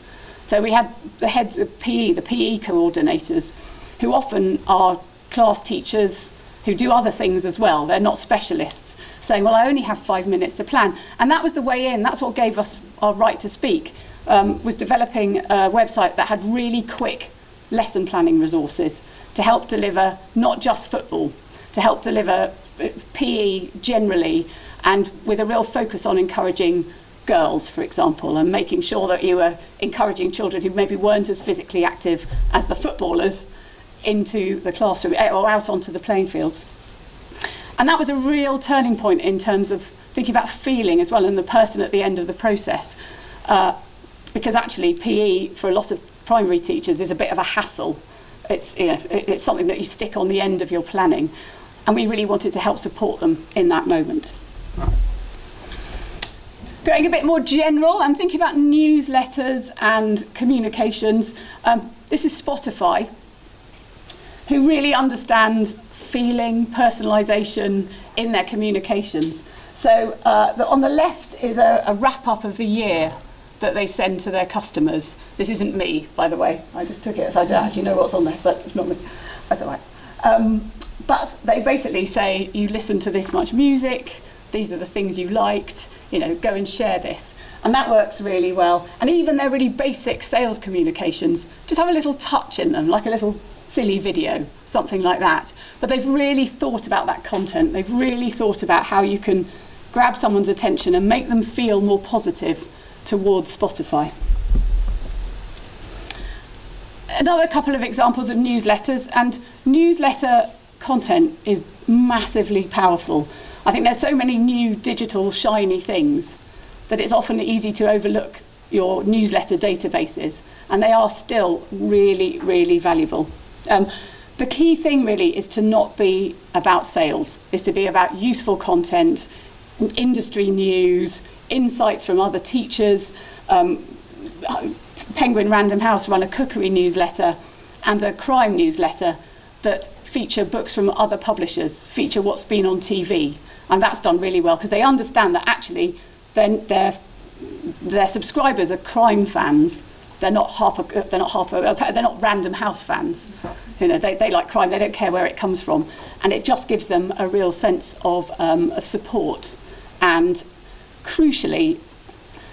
So we had the heads of PE, the PE coordinators, who often are class teachers who do other things as well. They're not specialists, saying, well, I only have 5 minutes to plan. And that was the way in. That's what gave us our right to speak, was developing a website that had really quick lesson planning resources to help deliver not just football, to help deliver PE generally, and with a real focus on encouraging girls, for example, and making sure that you were encouraging children who maybe weren't as physically active as the footballers into the classroom or out onto the playing fields. And that was a real turning point in terms of thinking about feeling as well, and the person at the end of the process, because actually PE for a lot of primary teachers is a bit of a hassle. It's something that you stick on the end of your planning, and we really wanted to help support them in that moment. Going a bit more general and thinking about newsletters and communications, this is Spotify, who really understands feeling, personalisation in their communications. So on the left is a wrap-up of the year that they send to their customers. This isn't me, by the way. I just took it, so I don't actually know what's on there, but it's not me. That's all right. But they basically say, you listen to this much music, these are the things you liked, go and share this. And that works really well. And even their really basic sales communications just have a little touch in them, like a little silly video, something like that. But they've really thought about that content. They've really thought about how you can grab someone's attention and make them feel more positive towards Spotify. Another couple of examples of newsletters, and newsletter content is massively powerful. I think there's so many new digital shiny things that it's often easy to overlook your newsletter databases, and they are still really, really valuable. The key thing really is to not be about sales, is to be about useful content, industry news, insights from other teachers. Penguin Random House run a cookery newsletter and a crime newsletter that feature books from other publishers, feature what's been on TV. And that's done really well because they understand that actually their subscribers are crime fans. They're not Random House fans. They like crime. They don't care where it comes from, and it just gives them a real sense of support, and crucially,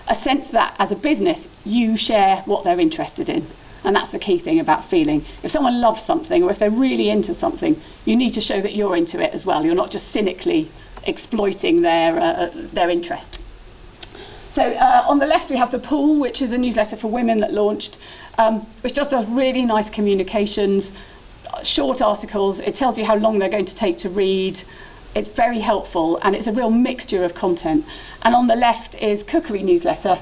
a sense that as a business you share what they're interested in. And that's the key thing about feeling. If someone loves something, or if they're really into something, you need to show that you're into it as well. You're not just cynically exploiting their interest. So on the left we have The Pool, which is a newsletter for women that launched, which just does really nice communications, short articles. It tells you how long they're going to take to read. It's very helpful, and it's a real mixture of content. And on the left is Cookery newsletter,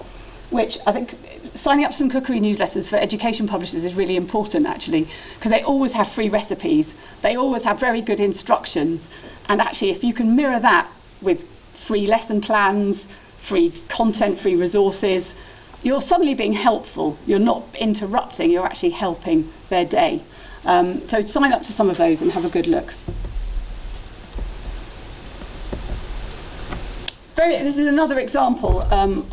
which I think signing up some cookery newsletters for education publishers is really important, actually, because they always have free recipes. They always have very good instructions. And actually, if you can mirror that with free lesson plans, free content, free resources, you're suddenly being helpful. You're not interrupting, you're actually helping their day. So sign up to some of those and have a good look. This is another example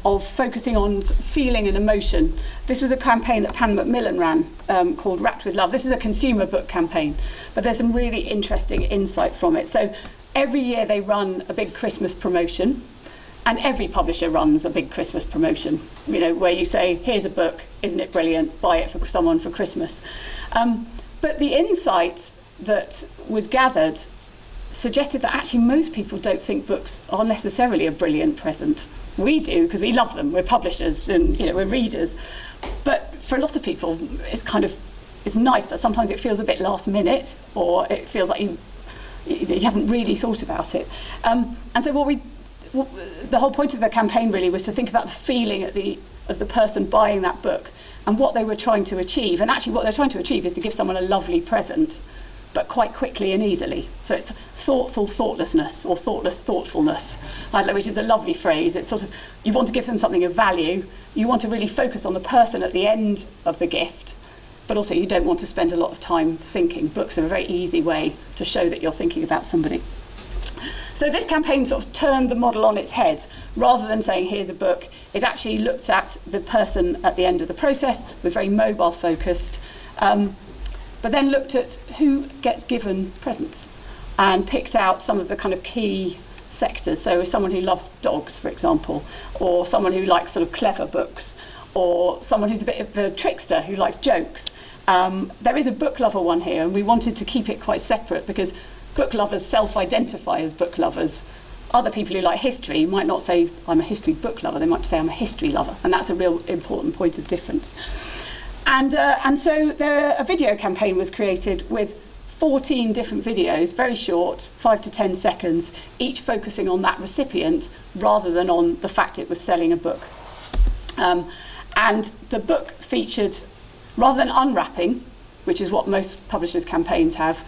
of focusing on feeling and emotion. This was a campaign that Pan Macmillan ran called Wrapped with Love. This is a consumer book campaign, but there's some really interesting insight from it. So every year they run a big Christmas promotion, and every publisher runs a big Christmas promotion, where you say, here's a book, isn't it brilliant, buy it for someone for Christmas. But the insight that was gathered suggested that actually most people don't think books are necessarily a brilliant present. We do, because we love them. We're publishers and we're readers. But for a lot of people, it's nice, but sometimes it feels a bit last minute, or it feels like you haven't really thought about it. And so the whole point of the campaign really was to think about the feeling at the of the person buying that book and what they were trying to achieve. And actually what they're trying to achieve is to give someone a lovely present, but quite quickly and easily. So it's thoughtful thoughtlessness, or thoughtless thoughtfulness, which is a lovely phrase. It's sort of, you want to give them something of value, you want to really focus on the person at the end of the gift, but also you don't want to spend a lot of time thinking. Books are a very easy way to show that you're thinking about somebody. So this campaign sort of turned the model on its head. Rather than saying, here's a book, it actually looked at the person at the end of the process, was very mobile focused, but then looked at who gets given presents and picked out some of the kind of key sectors. So someone who loves dogs, for example, or someone who likes sort of clever books, or someone who's a bit of a trickster who likes jokes. There is a book lover one here, and we wanted to keep it quite separate because book lovers self-identify as book lovers. Other people who like history might not say, I'm a history book lover, they might say I'm a history lover, and that's a real important point of difference. And so a video campaign was created with 14 different videos, very short, 5 to 10 seconds, each focusing on that recipient rather than on the fact it was selling a book. And the book featured, rather than unwrapping, which is what most publishers' campaigns have,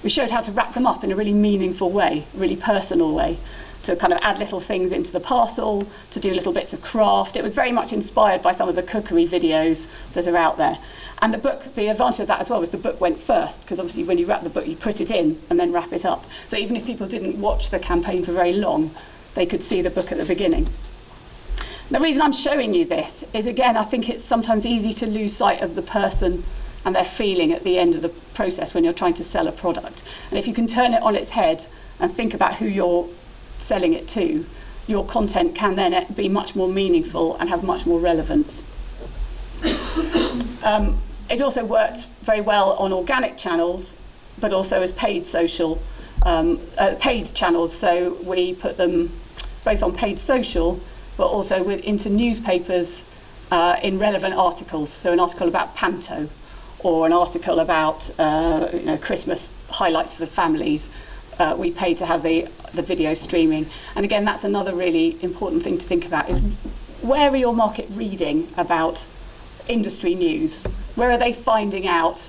we showed how to wrap them up in a really meaningful way, really personal way, to kind of add little things into the parcel, to do little bits of craft. It was very much inspired by some of the cookery videos that are out there. And the book, the advantage of that as well was the book went first, because obviously when you wrap the book, you put it in and then wrap it up. So even if people didn't watch the campaign for very long, they could see the book at the beginning. The reason I'm showing you this is, again, I think it's sometimes easy to lose sight of the person and their feeling at the end of the process when you're trying to sell a product. And if you can turn it on its head and think about who you're selling it to, your content can then be much more meaningful and have much more relevance. It also worked very well on organic channels, but also as paid social, paid channels. So we put them both on paid social, but also into newspapers in relevant articles. So an article about Panto, or an article about Christmas highlights for families. We paid to have the video streaming. And again, that's another really important thing to think about, is where are your market reading about industry news? Where are they finding out,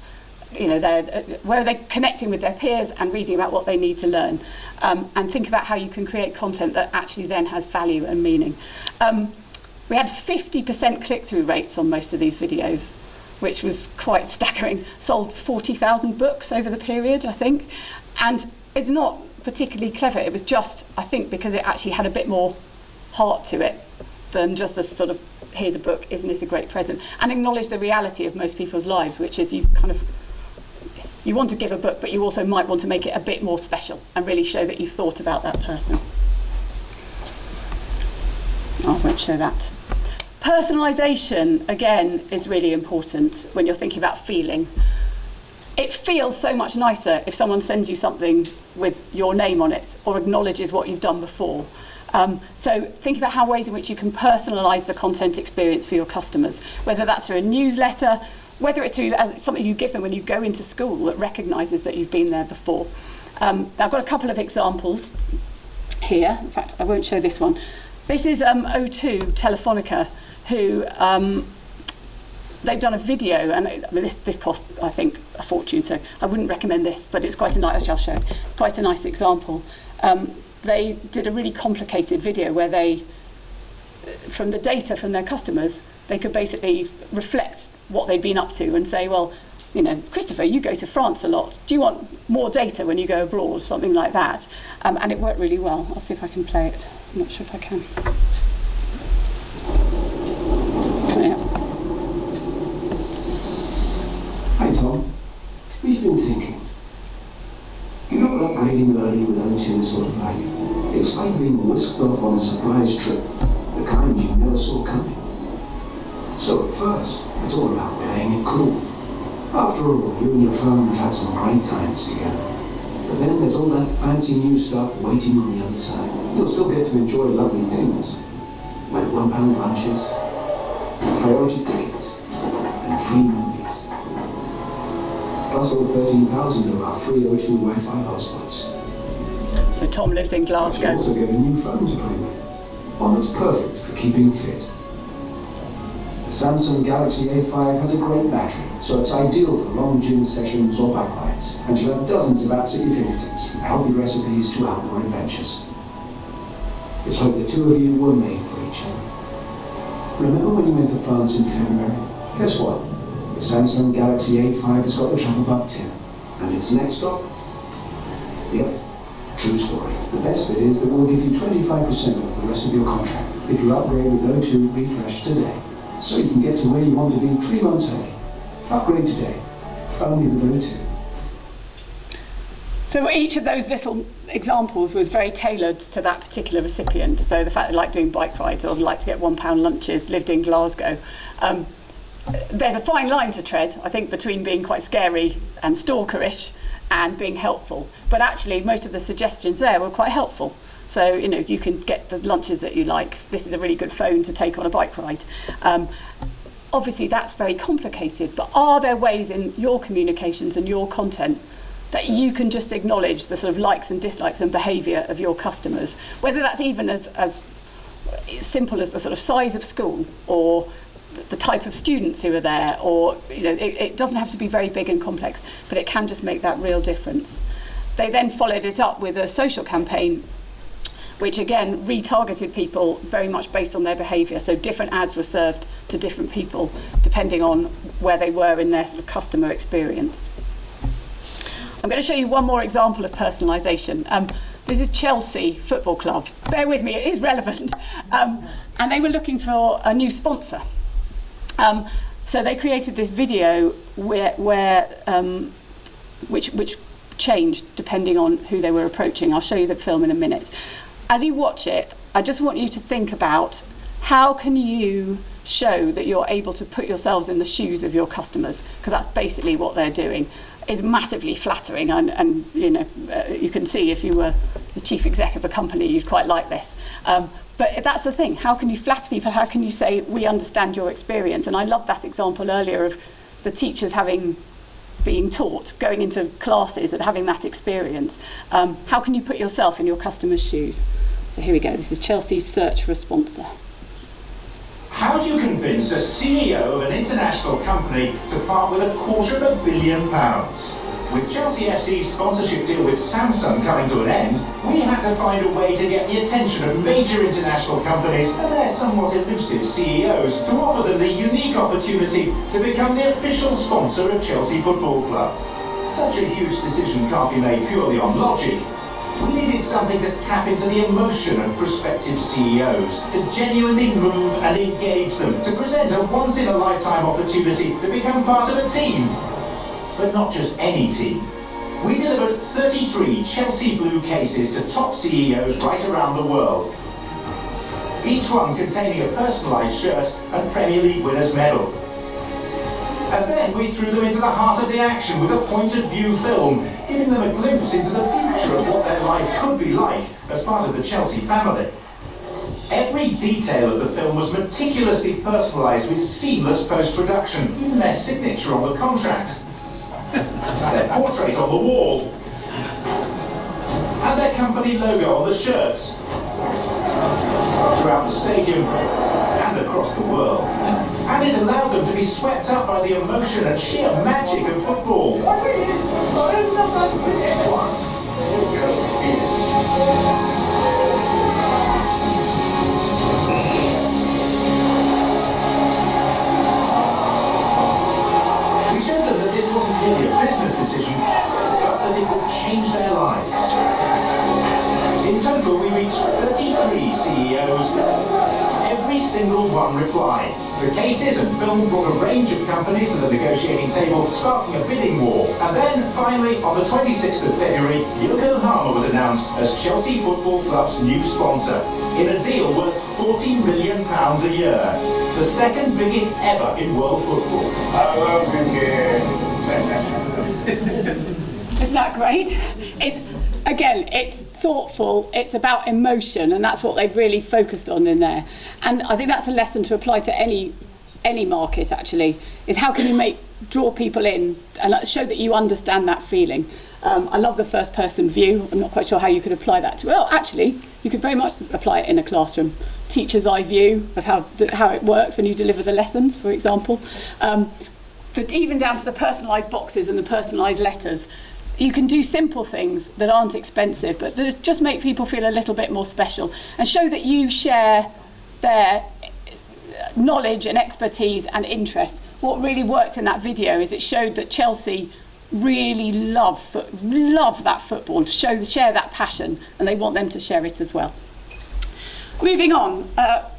where are they connecting with their peers and reading about what they need to learn? And think about how you can create content that actually then has value and meaning. We had 50% click-through rates on most of these videos, which was quite staggering. Sold 40,000 books over the period, I think. And it's not particularly clever. It was just, I think, because it actually had a bit more heart to it than just a sort of, here's a book, isn't it a great present? And acknowledge the reality of most people's lives, which is you want to give a book, but you also might want to make it a bit more special and really show that you thought about that person. I won't show that. Personalisation, again, is really important when you're thinking about feeling. It feels so much nicer if someone sends you something with your name on it or acknowledges what you've done before. So think about how ways in which you can personalise the content experience for your customers, whether that's through a newsletter, whether it's through something you give them when you go into school that recognises that you've been there before. I've got a couple of examples here. In fact, I won't show this one. This is O2 Telefonica, who they've done a video, and this cost, I think, a fortune, so I wouldn't recommend this, but it's quite a nice, I'll show it. It's quite a nice example. They did a really complicated video where they, from the data from their customers, they could basically reflect what they'd been up to and say, well, Christopher, you go to France a lot. Do you want more data when you go abroad? Something like that. And it worked really well. I'll see if I can play it. I'm not sure if I can. Yeah. Hi Tom, we've been thinking. You know what upgrading early with O2 is sort of like? It's like being whisked off on a surprise trip, the kind you never saw coming. So at first, it's all about playing it cool. After all, you and your phone have had some great times together. But then there's all that fancy new stuff waiting on the other side. You'll still get to enjoy lovely things, like £1 lunches, priority tickets, and free movies. Plus all 13,000 of our free O2 Wi-Fi hotspots. So Tom lives in Glasgow. You also get a new phone to play with, one that's perfect for keeping fit. The Samsung Galaxy A5 has a great battery, so it's ideal for long gym sessions or bike rides, and you'll have dozens of apps at your fingertips, from healthy recipes to outdoor adventures. It's like the two of you were made for each other. Remember when you went to France in February? Guess what? The Samsung Galaxy A5 has got the travel bug too. And its next stop? Yep, true story. The best bit is that we'll give you 25% off the rest of your contract if you upgrade with O2 Refresh today. So you can get to where you want to be 3 months early. Upgrade today. Only with O2. So each of those little examples was very tailored to that particular recipient. So the fact they like doing bike rides or like to get £1 lunches, lived in Glasgow. There's a fine line to tread, I think, between being quite scary and stalkerish and being helpful. But actually, most of the suggestions there were quite helpful. So, you know, you can get the lunches that you like. This is a really good phone to take on a bike ride. Obviously, that's very complicated, but are there ways in your communications and your content that you can just acknowledge the sort of likes and dislikes and behaviour of your customers, whether that's even as simple as the sort of size of school or the type of students who are there, or, you know, it doesn't have to be very big and complex, but it can just make that real difference. They then followed it up with a social campaign, which again retargeted people very much based on their behaviour. So different ads were served to different people depending on where they were in their sort of customer experience. I'm going to show you one more example of personalisation. This is Chelsea Football Club. Bear with me, it is relevant. And they were looking for a new sponsor. So they created this video which changed depending on who they were approaching. I'll show you the film in a minute. As you watch it, I just want you to think about how can you show that you're able to put yourselves in the shoes of your customers, because that's basically what they're doing. It's massively flattering, and you know, you can see if you were the chief exec of a company, you'd quite like this. But that's the thing, how can you flatter people? How can you say, we understand your experience? And I loved that example earlier of the teachers being taught, going into classes and having that experience. How can you put yourself in your customers' shoes? So here we go, this is Chelsea's search for a sponsor. How do you convince a CEO of an international company to part with £250 million? With Chelsea FC's sponsorship deal with Samsung coming to an end, we had to find a way to get the attention of major international companies and their somewhat elusive CEOs to offer them the unique opportunity to become the official sponsor of Chelsea Football Club. Such a huge decision can't be made purely on logic. We needed something to tap into the emotion of prospective CEOs, to genuinely move and engage them, to present a once-in-a-lifetime opportunity to become part of a team. But not just any team. We delivered 33 Chelsea Blue cases to top CEOs right around the world, each one containing a personalised shirt and Premier League winners' medal. And then we threw them into the heart of the action with a point-of-view film, giving them a glimpse into the future of what their life could be like as part of the Chelsea family. Every detail of the film was meticulously personalised with seamless post-production, even their signature on the contract, their portrait on the wall, and their company logo on the shirts, throughout the stadium and across the world. And it allowed them to be swept up by the emotion and sheer magic of football. We showed them that this wasn't really a business decision, but that it would change their lives. In total, we reached 33 CEOs. Every single one replied. The cases and film brought a range of companies to the negotiating table, sparking a bidding war. And then, finally, on the 26th of February, Yokohama was announced as Chelsea Football Club's new sponsor, in a deal worth £40 million a year, the second biggest ever in world football. Isn't that great? It's thoughtful, it's about emotion, and that's what they've really focused on in there. And I think that's a lesson to apply to any market, actually, is how can you draw people in and show that you understand that feeling. I love the first person view. I'm not quite sure how you could apply that to, well, actually, you could very much apply it in a classroom. teacher's eye view of how it works when you deliver the lessons, for example, even down to the personalised boxes and the personalised letters. You can do simple things that aren't expensive, but that just make people feel a little bit more special and show that you share their knowledge and expertise and interest. What really worked in that video is it showed that Chelsea really love that football, share that passion, and they want them to share it as well. Moving on,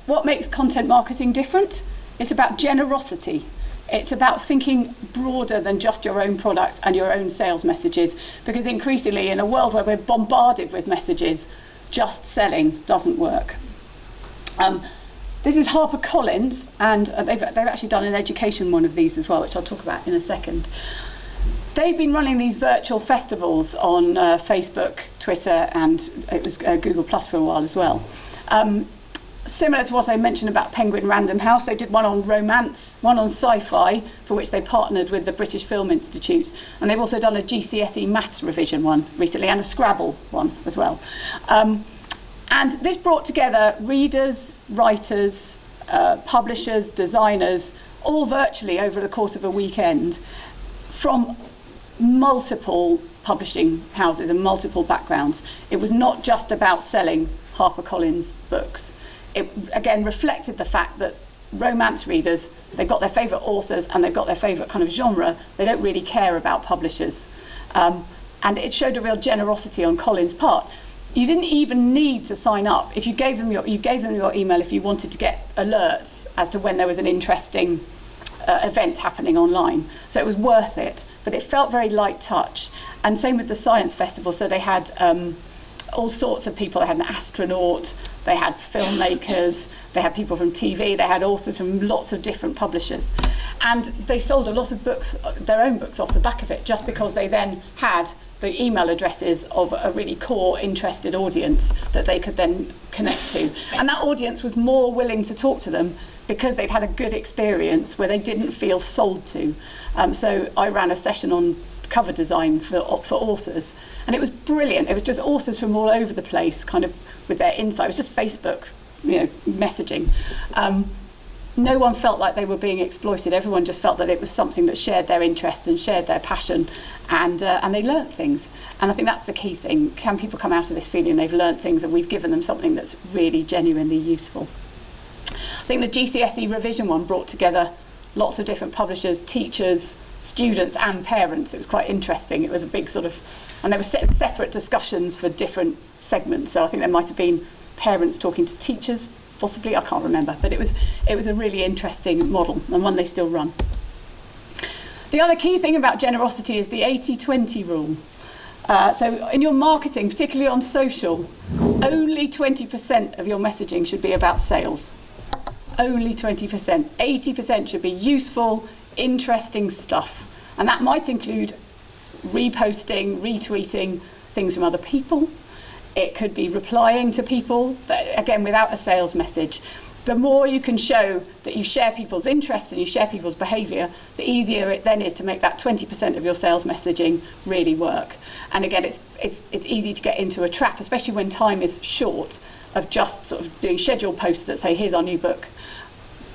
what makes content marketing different? It's about generosity. It's about thinking broader than just your own products and your own sales messages, because increasingly in a world where we're bombarded with messages, just selling doesn't work. This is HarperCollins, and they've actually done an education one of these as well, which I'll talk about in a second. They've been running these virtual festivals on Facebook, Twitter, and it was Google Plus for a while as well. Similar to what I mentioned about Penguin Random House, they did one on romance, one on sci-fi, for which they partnered with the British Film Institute, and they've also done a GCSE maths revision one recently, and a Scrabble one as well. And this brought together readers, writers, publishers, designers, all virtually over the course of a weekend, from multiple publishing houses and multiple backgrounds. It was not just about selling HarperCollins books. It again reflected the fact that romance readers, they've got their favourite authors and they've got their favourite kind of genre. They don't really care about publishers. And it showed a real generosity on Collins' part. You didn't even need to sign up. If you gave them your email if you wanted to get alerts as to when there was an interesting event happening online. So it was worth it, but it felt very light touch. And same with the Science Festival. So they had all sorts of people. They had an astronaut, they had filmmakers, they had people from TV, they had authors from lots of different publishers. And they sold a lot of books, their own books, off the back of it, just because they then had the email addresses of a really core interested audience that they could then connect to. And that audience was more willing to talk to them because they'd had a good experience where they didn't feel sold to. So I ran a session on cover design for authors, and it was brilliant. It was just authors from all over the place, kind of with their insight. It was just Facebook, messaging. No one felt like they were being exploited. Everyone just felt that it was something that shared their interest and shared their passion, and they learnt things. And I think that's the key thing. Can people come out of this feeling they've learnt things and we've given them something that's really genuinely useful? I think the GCSE revision one brought together lots of different publishers, teachers, students and parents. It was quite interesting. It was a big sort of, and there were separate discussions for different segments. So I think there might have been parents talking to teachers, possibly, I can't remember, but it was a really interesting model and one they still run. The other key thing about generosity is the 80-20 rule. So in your marketing, particularly on social, only 20% of your messaging should be about sales. Only 20%. 80% should be useful, interesting stuff. And that might include reposting, retweeting things from other people. It could be replying to people, but again, without a sales message. The more you can show that you share people's interests and you share people's behaviour, the easier it then is to make that 20% of your sales messaging really work. And again, it's easy to get into a trap, especially when time is short, of just sort of doing scheduled posts that say, here's our new book.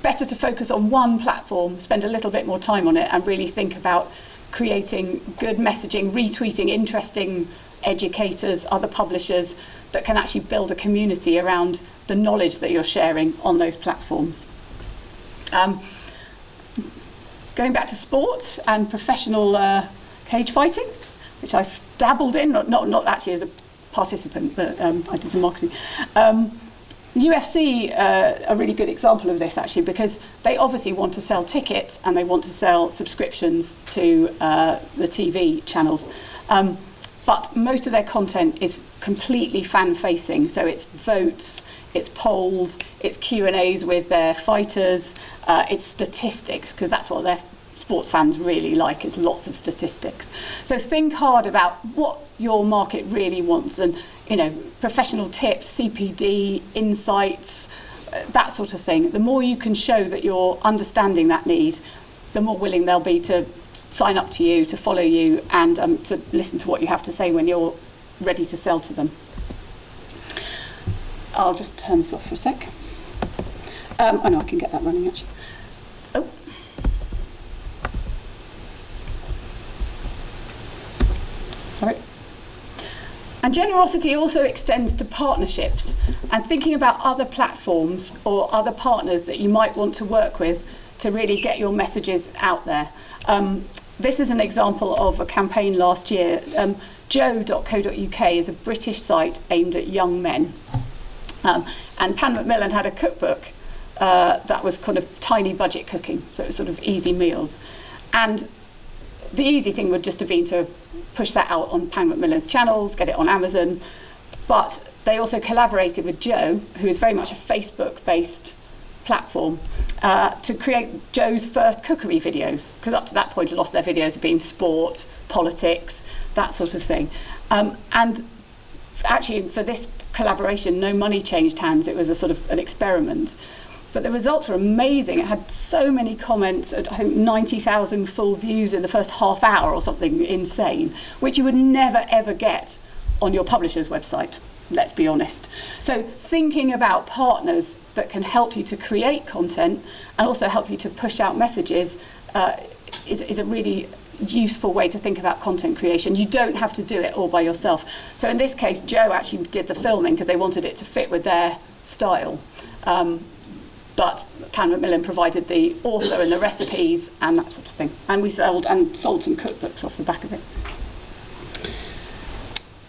Better to focus on one platform, spend a little bit more time on it, and really think about creating good messaging, retweeting interesting educators, other publishers that can actually build a community around the knowledge that you're sharing on those platforms. Going back to sport and professional cage fighting, which I've dabbled in, not actually as a participant, but I did some marketing. UFC are a really good example of this, actually, because they obviously want to sell tickets and they want to sell subscriptions to the TV channels. But most of their content is completely fan-facing, so it's votes, it's polls, it's Q&As with their fighters, it's statistics, because that's what their sports fans really like, is lots of statistics. So think hard about what your market really wants, and professional tips, CPD, insights, that sort of thing. The more you can show that you're understanding that need, the more willing they'll be to sign up to you, to follow you, and to listen to what you have to say when you're ready to sell to them. I'll just turn this off for a sec. Oh no, I can get that running actually. Oh. Sorry. And generosity also extends to partnerships and thinking about other platforms or other partners that you might want to work with to really get your messages out there. This is an example of a campaign last year. Joe.co.uk is a British site aimed at young men. And Pan Macmillan had a cookbook that was kind of tiny budget cooking, so it was sort of easy meals. And the easy thing would just have been to push that out on Pan Macmillan's channels, get it on Amazon. But they also collaborated with Joe, who is very much a Facebook-based platform, to create Joe's first cookery videos, because up to that point a lot of their videos have been sport, politics, that sort of thing. And actually for this collaboration, no money changed hands. It was a sort of an experiment. But the results were amazing. It had so many comments, I think 90,000 full views in the first half hour or something insane, which you would never ever get on your publisher's website, let's be honest. So thinking about partners that can help you to create content and also help you to push out messages is a really useful way to think about content creation. You don't have to do it all by yourself. So in this case, Joe actually did the filming because they wanted it to fit with their style. But Pan Macmillan provided the author and the recipes and that sort of thing. And we sold some cookbooks off the back of it.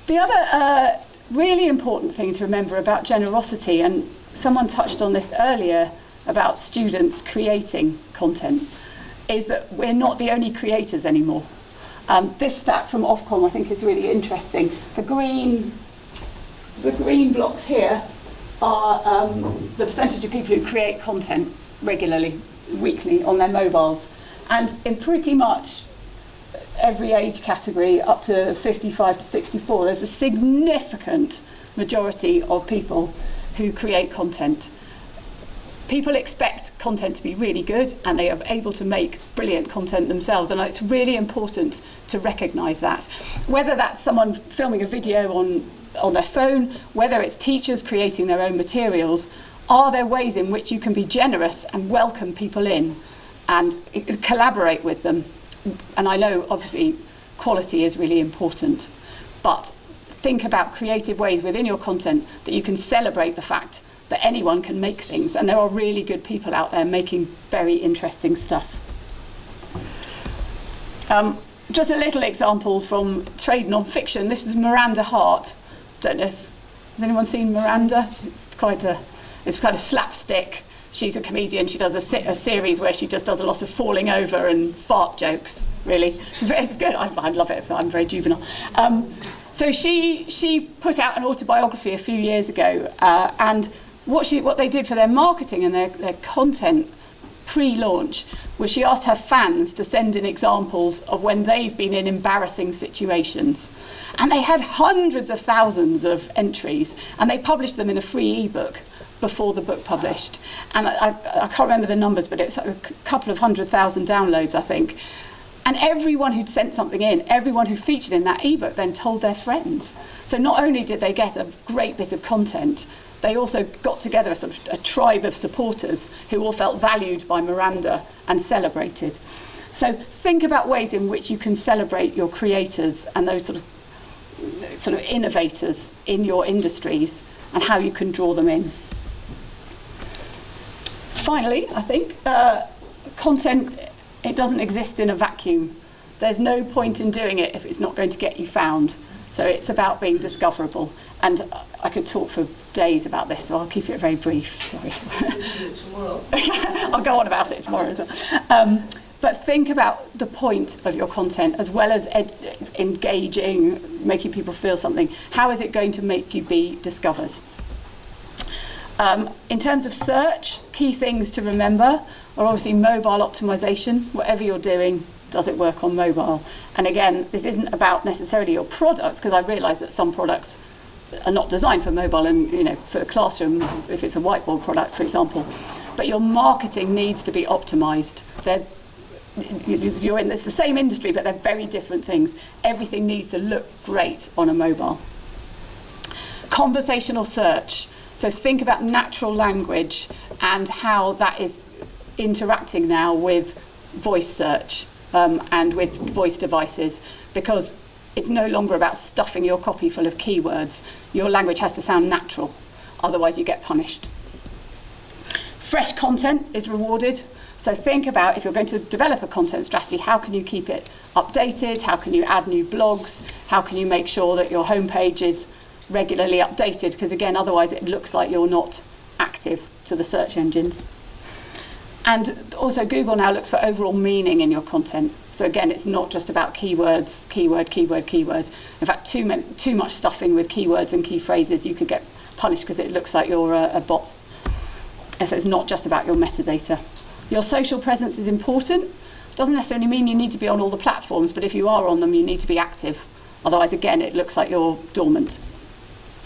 The other really important thing to remember about generosity, and someone touched on this earlier about students creating content, is that we're not the only creators anymore. This stat from Ofcom I think is really interesting. The green blocks here are the percentage of people who create content regularly, weekly, on their mobiles. And in pretty much every age category, up to 55 to 64, there's a significant majority of people who create content. People expect content to be really good, and they are able to make brilliant content themselves, and it's really important to recognise that. Whether that's someone filming a video on their phone, whether it's teachers creating their own materials, are there ways in which you can be generous and welcome people in and collaborate with them? And I know obviously quality is really important, but think about creative ways within your content that you can celebrate the fact that anyone can make things, and there are really good people out there making very interesting stuff. Just a little example from trade non-fiction. This is Miranda Hart. Don't know if has anyone seen Miranda. It's kind of slapstick. She's a comedian. She does a series where she just does a lot of falling over and fart jokes. Really, it's good. I love it. I'm very juvenile. So she put out an autobiography a few years ago, and what they did for their marketing and their content pre-launch was she asked her fans to send in examples of when they've been in embarrassing situations. And they had hundreds of thousands of entries, and they published them in a free ebook before the book published. And I can't remember the numbers, but it's a couple of 100,000 downloads, I think. And everyone who'd sent something in, everyone who featured in that ebook then told their friends. So not only did they get a great bit of content, they also got together a sort of a tribe of supporters who all felt valued by Miranda and celebrated. So think about ways in which you can celebrate your creators and those sort of innovators in your industries and how you can draw them in. Finally, I think content, it doesn't exist in a vacuum. There's no point in doing it if it's not going to get you found. So it's about being discoverable. And I could talk for days about this, so I'll keep it very brief. Sorry. I'll go on about it tomorrow as well. But think about the point of your content as well as engaging, making people feel something. How is it going to make you be discovered? In terms of search, key things to remember are obviously mobile optimization. Whatever you're doing, does it work on mobile? And again, this isn't about necessarily your products, because I realise that some products are not designed for mobile and, for a classroom, if it's a whiteboard product, for example. But your marketing needs to be optimized. It's the same industry, but they're very different things. Everything needs to look great on a mobile. Conversational search. So think about natural language and how that is interacting now with voice search and with voice devices, because it's no longer about stuffing your copy full of keywords. Your language has to sound natural, otherwise you get punished. Fresh content is rewarded. So think about, if you're going to develop a content strategy, how can you keep it updated? How can you add new blogs? How can you make sure that your homepage is regularly updated? Because again, otherwise it looks like you're not active to the search engines. And also Google now looks for overall meaning in your content. So again, it's not just about keywords, keyword, keyword, keyword. In fact, too much stuffing with keywords and key phrases, you could get punished because it looks like you're a bot. And so it's not just about your metadata. Your social presence is important. Doesn't necessarily mean you need to be on all the platforms, but if you are on them, you need to be active. Otherwise, again, it looks like you're dormant.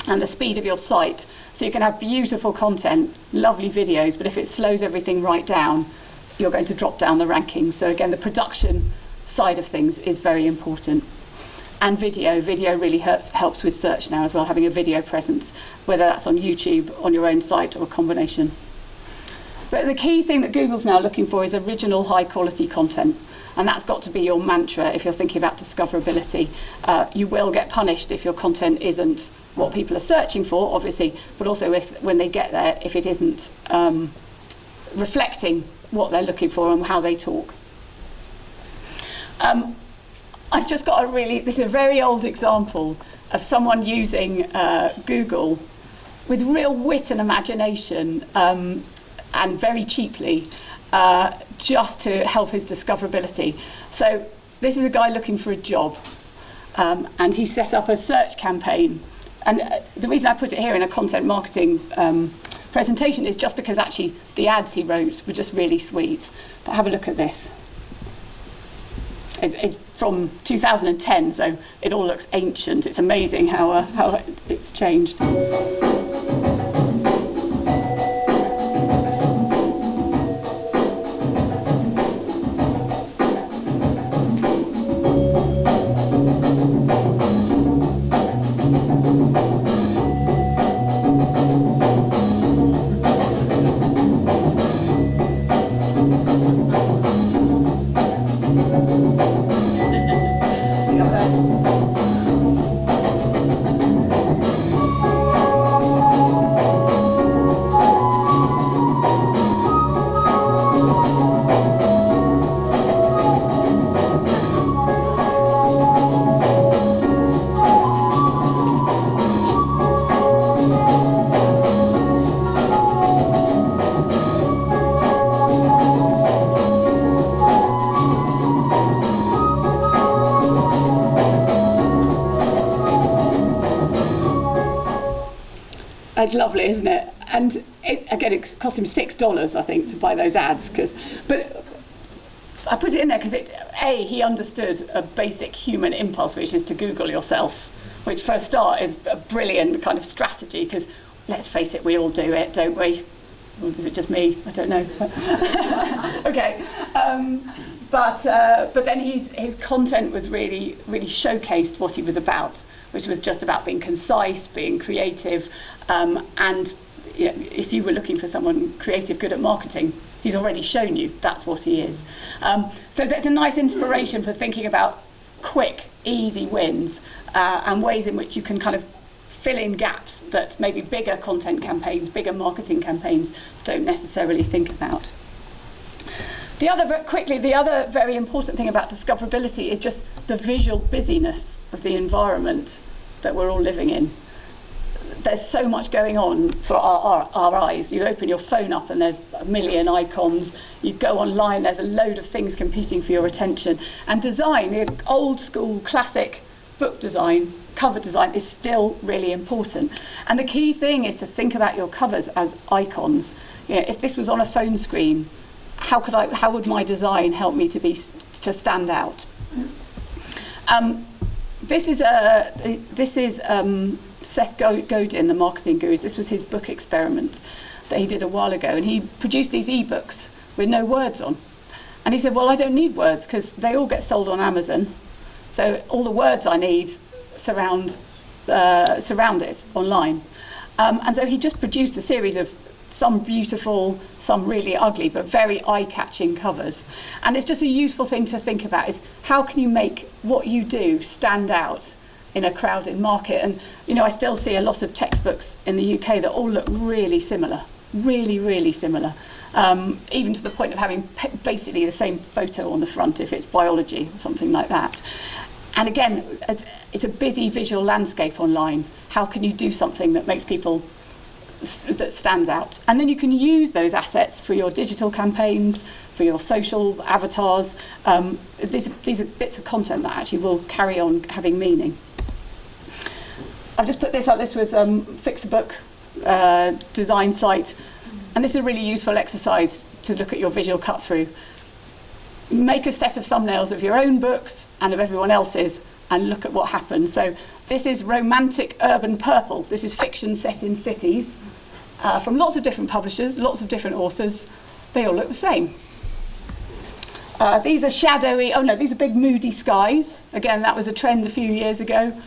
And the speed of your site. So you can have beautiful content, lovely videos, but if it slows everything right down, you're going to drop down the rankings. So again, the production side of things is very important. And video really helps with search now as well, having a video presence, whether that's on YouTube, on your own site, or a combination. But the key thing that Google's now looking for is original, high-quality content. And that's got to be your mantra if you're thinking about discoverability. You will get punished if your content isn't what people are searching for, obviously, but also when they get there, if it isn't reflecting what they're looking for and how they talk. I've just got this is a very old example of someone using Google with real wit and imagination, and very cheaply, just to help his discoverability. So this is a guy looking for a job, and he set up a search campaign. And the reason I put it here in a content marketing presentation is just because actually the ads he wrote were just really sweet. But have a look at this. It's from 2010, so it all looks ancient. It's amazing how it's changed. It's lovely, isn't it? And it cost him $6, I think, to buy those ads. But I put it in there because he understood a basic human impulse, which is to Google yourself, which for a start is a brilliant kind of strategy. Because let's face it, we all do it, don't we? Or is it just me? I don't know. Okay. But then his content was really showcased what he was about, which was just about being concise, being creative, and if you were looking for someone creative, good at marketing, he's already shown you that's what he is. So that's a nice inspiration for thinking about quick, easy wins and ways in which you can kind of fill in gaps that maybe bigger content campaigns, bigger marketing campaigns don't necessarily think about. The other very important thing about discoverability is just the visual busyness of the environment that we're all living in. There's so much going on for our eyes. You open your phone up and there's a million icons. You go online, there's a load of things competing for your attention. And design, the old school classic book design, cover design, is still really important. And the key thing is to think about your covers as icons. If this was on a phone screen, how would my design help me to stand out? This is Seth Godin, the marketing guru. This was his book experiment that he did a while ago, and he produced these ebooks with no words on. And he said, well, I don't need words because they all get sold on Amazon. So all the words I need surround it online. And so he just produced a series of some beautiful, some really ugly, but very eye-catching covers. And it's just a useful thing to think about, is how can you make what you do stand out in a crowded market? And, you know, I still see a lot of textbooks in the UK that all look really similar, really, really similar, even to the point of having basically the same photo on the front if it's biology or something like that. And again, it's a busy visual landscape online. How can you do something that makes people, that stands out? And then you can use those assets for your digital campaigns, for your social avatars. These are bits of content that actually will carry on having meaning. I've just put this up. This was Fix a Book design site. And this is a really useful exercise to look at your visual cut through. Make a set of thumbnails of your own books and of everyone else's and look at what happens. So this is romantic urban purple. This is fiction set in cities from lots of different publishers, lots of different authors. They all look the same. These are shadowy, oh no, these are big moody skies. Again, that was a trend a few years ago.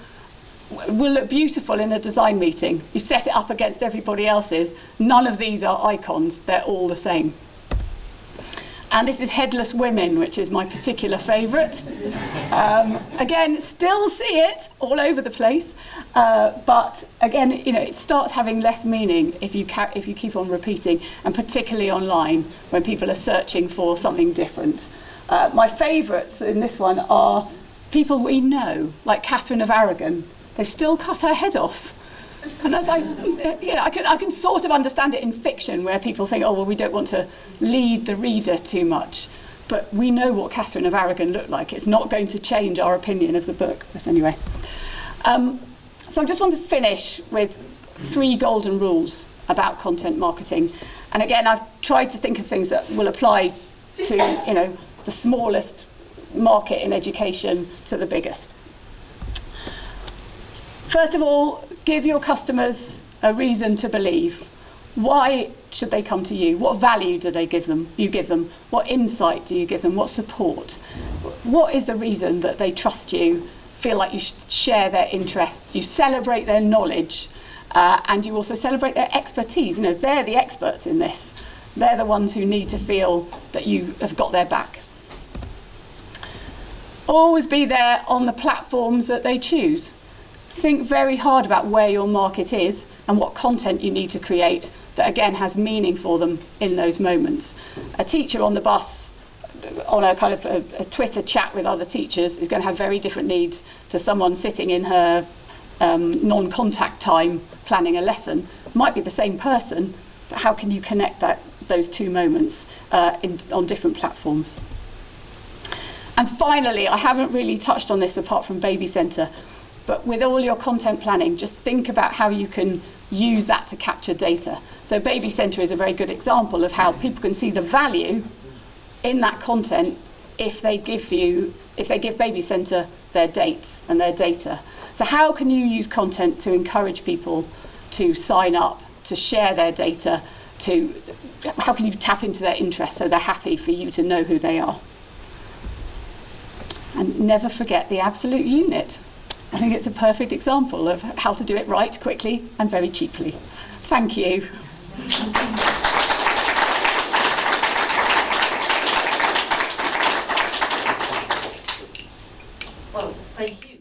Will look beautiful in a design meeting. You set it up against everybody else's. None of these are icons, they're all the same. And this is Headless Women, which is my particular favourite. Again, still see it all over the place, but again, you know, it starts having less meaning if you keep on repeating, and particularly online when people are searching for something different. My favourites in this one are people we know, like Catherine of Aragon. They've still cut her head off. And as I can sort of understand it in fiction, where people think, oh, well, we don't want to lead the reader too much. But we know what Catherine of Aragon looked like. It's not going to change our opinion of the book. But anyway. So I just want to finish with 3 golden rules about content marketing. And again, I've tried to think of things that will apply to, you know, the smallest market in education to the biggest. First of all, give your customers a reason to believe. Why should they come to you? What value do they give them? You give them? What insight do you give them? What support? What is the reason that they trust you, feel like you should share their interests? You celebrate their knowledge, and you also celebrate their expertise. You know, they're the experts in this. They're the ones who need to feel that you have got their back. Always be there on the platforms that they choose. Think very hard about where your market is and what content you need to create that, again, has meaning for them in those moments. A teacher on the bus, on a kind of a Twitter chat with other teachers, is going to have very different needs to someone sitting in her non-contact time planning a lesson. Might be the same person, but how can you connect those 2 moments on different platforms? And finally, I haven't really touched on this apart from Baby Centre, but with all your content planning, just think about how you can use that to capture data. So Baby Centre is a very good example of how people can see the value in that content if they give Baby Centre their dates and their data. So how can you use content to encourage people to sign up, to share their data, how can you tap into their interests so they're happy for you to know who they are? And never forget the absolute unit. I think it's a perfect example of how to do it right, quickly, and very cheaply. Thank you.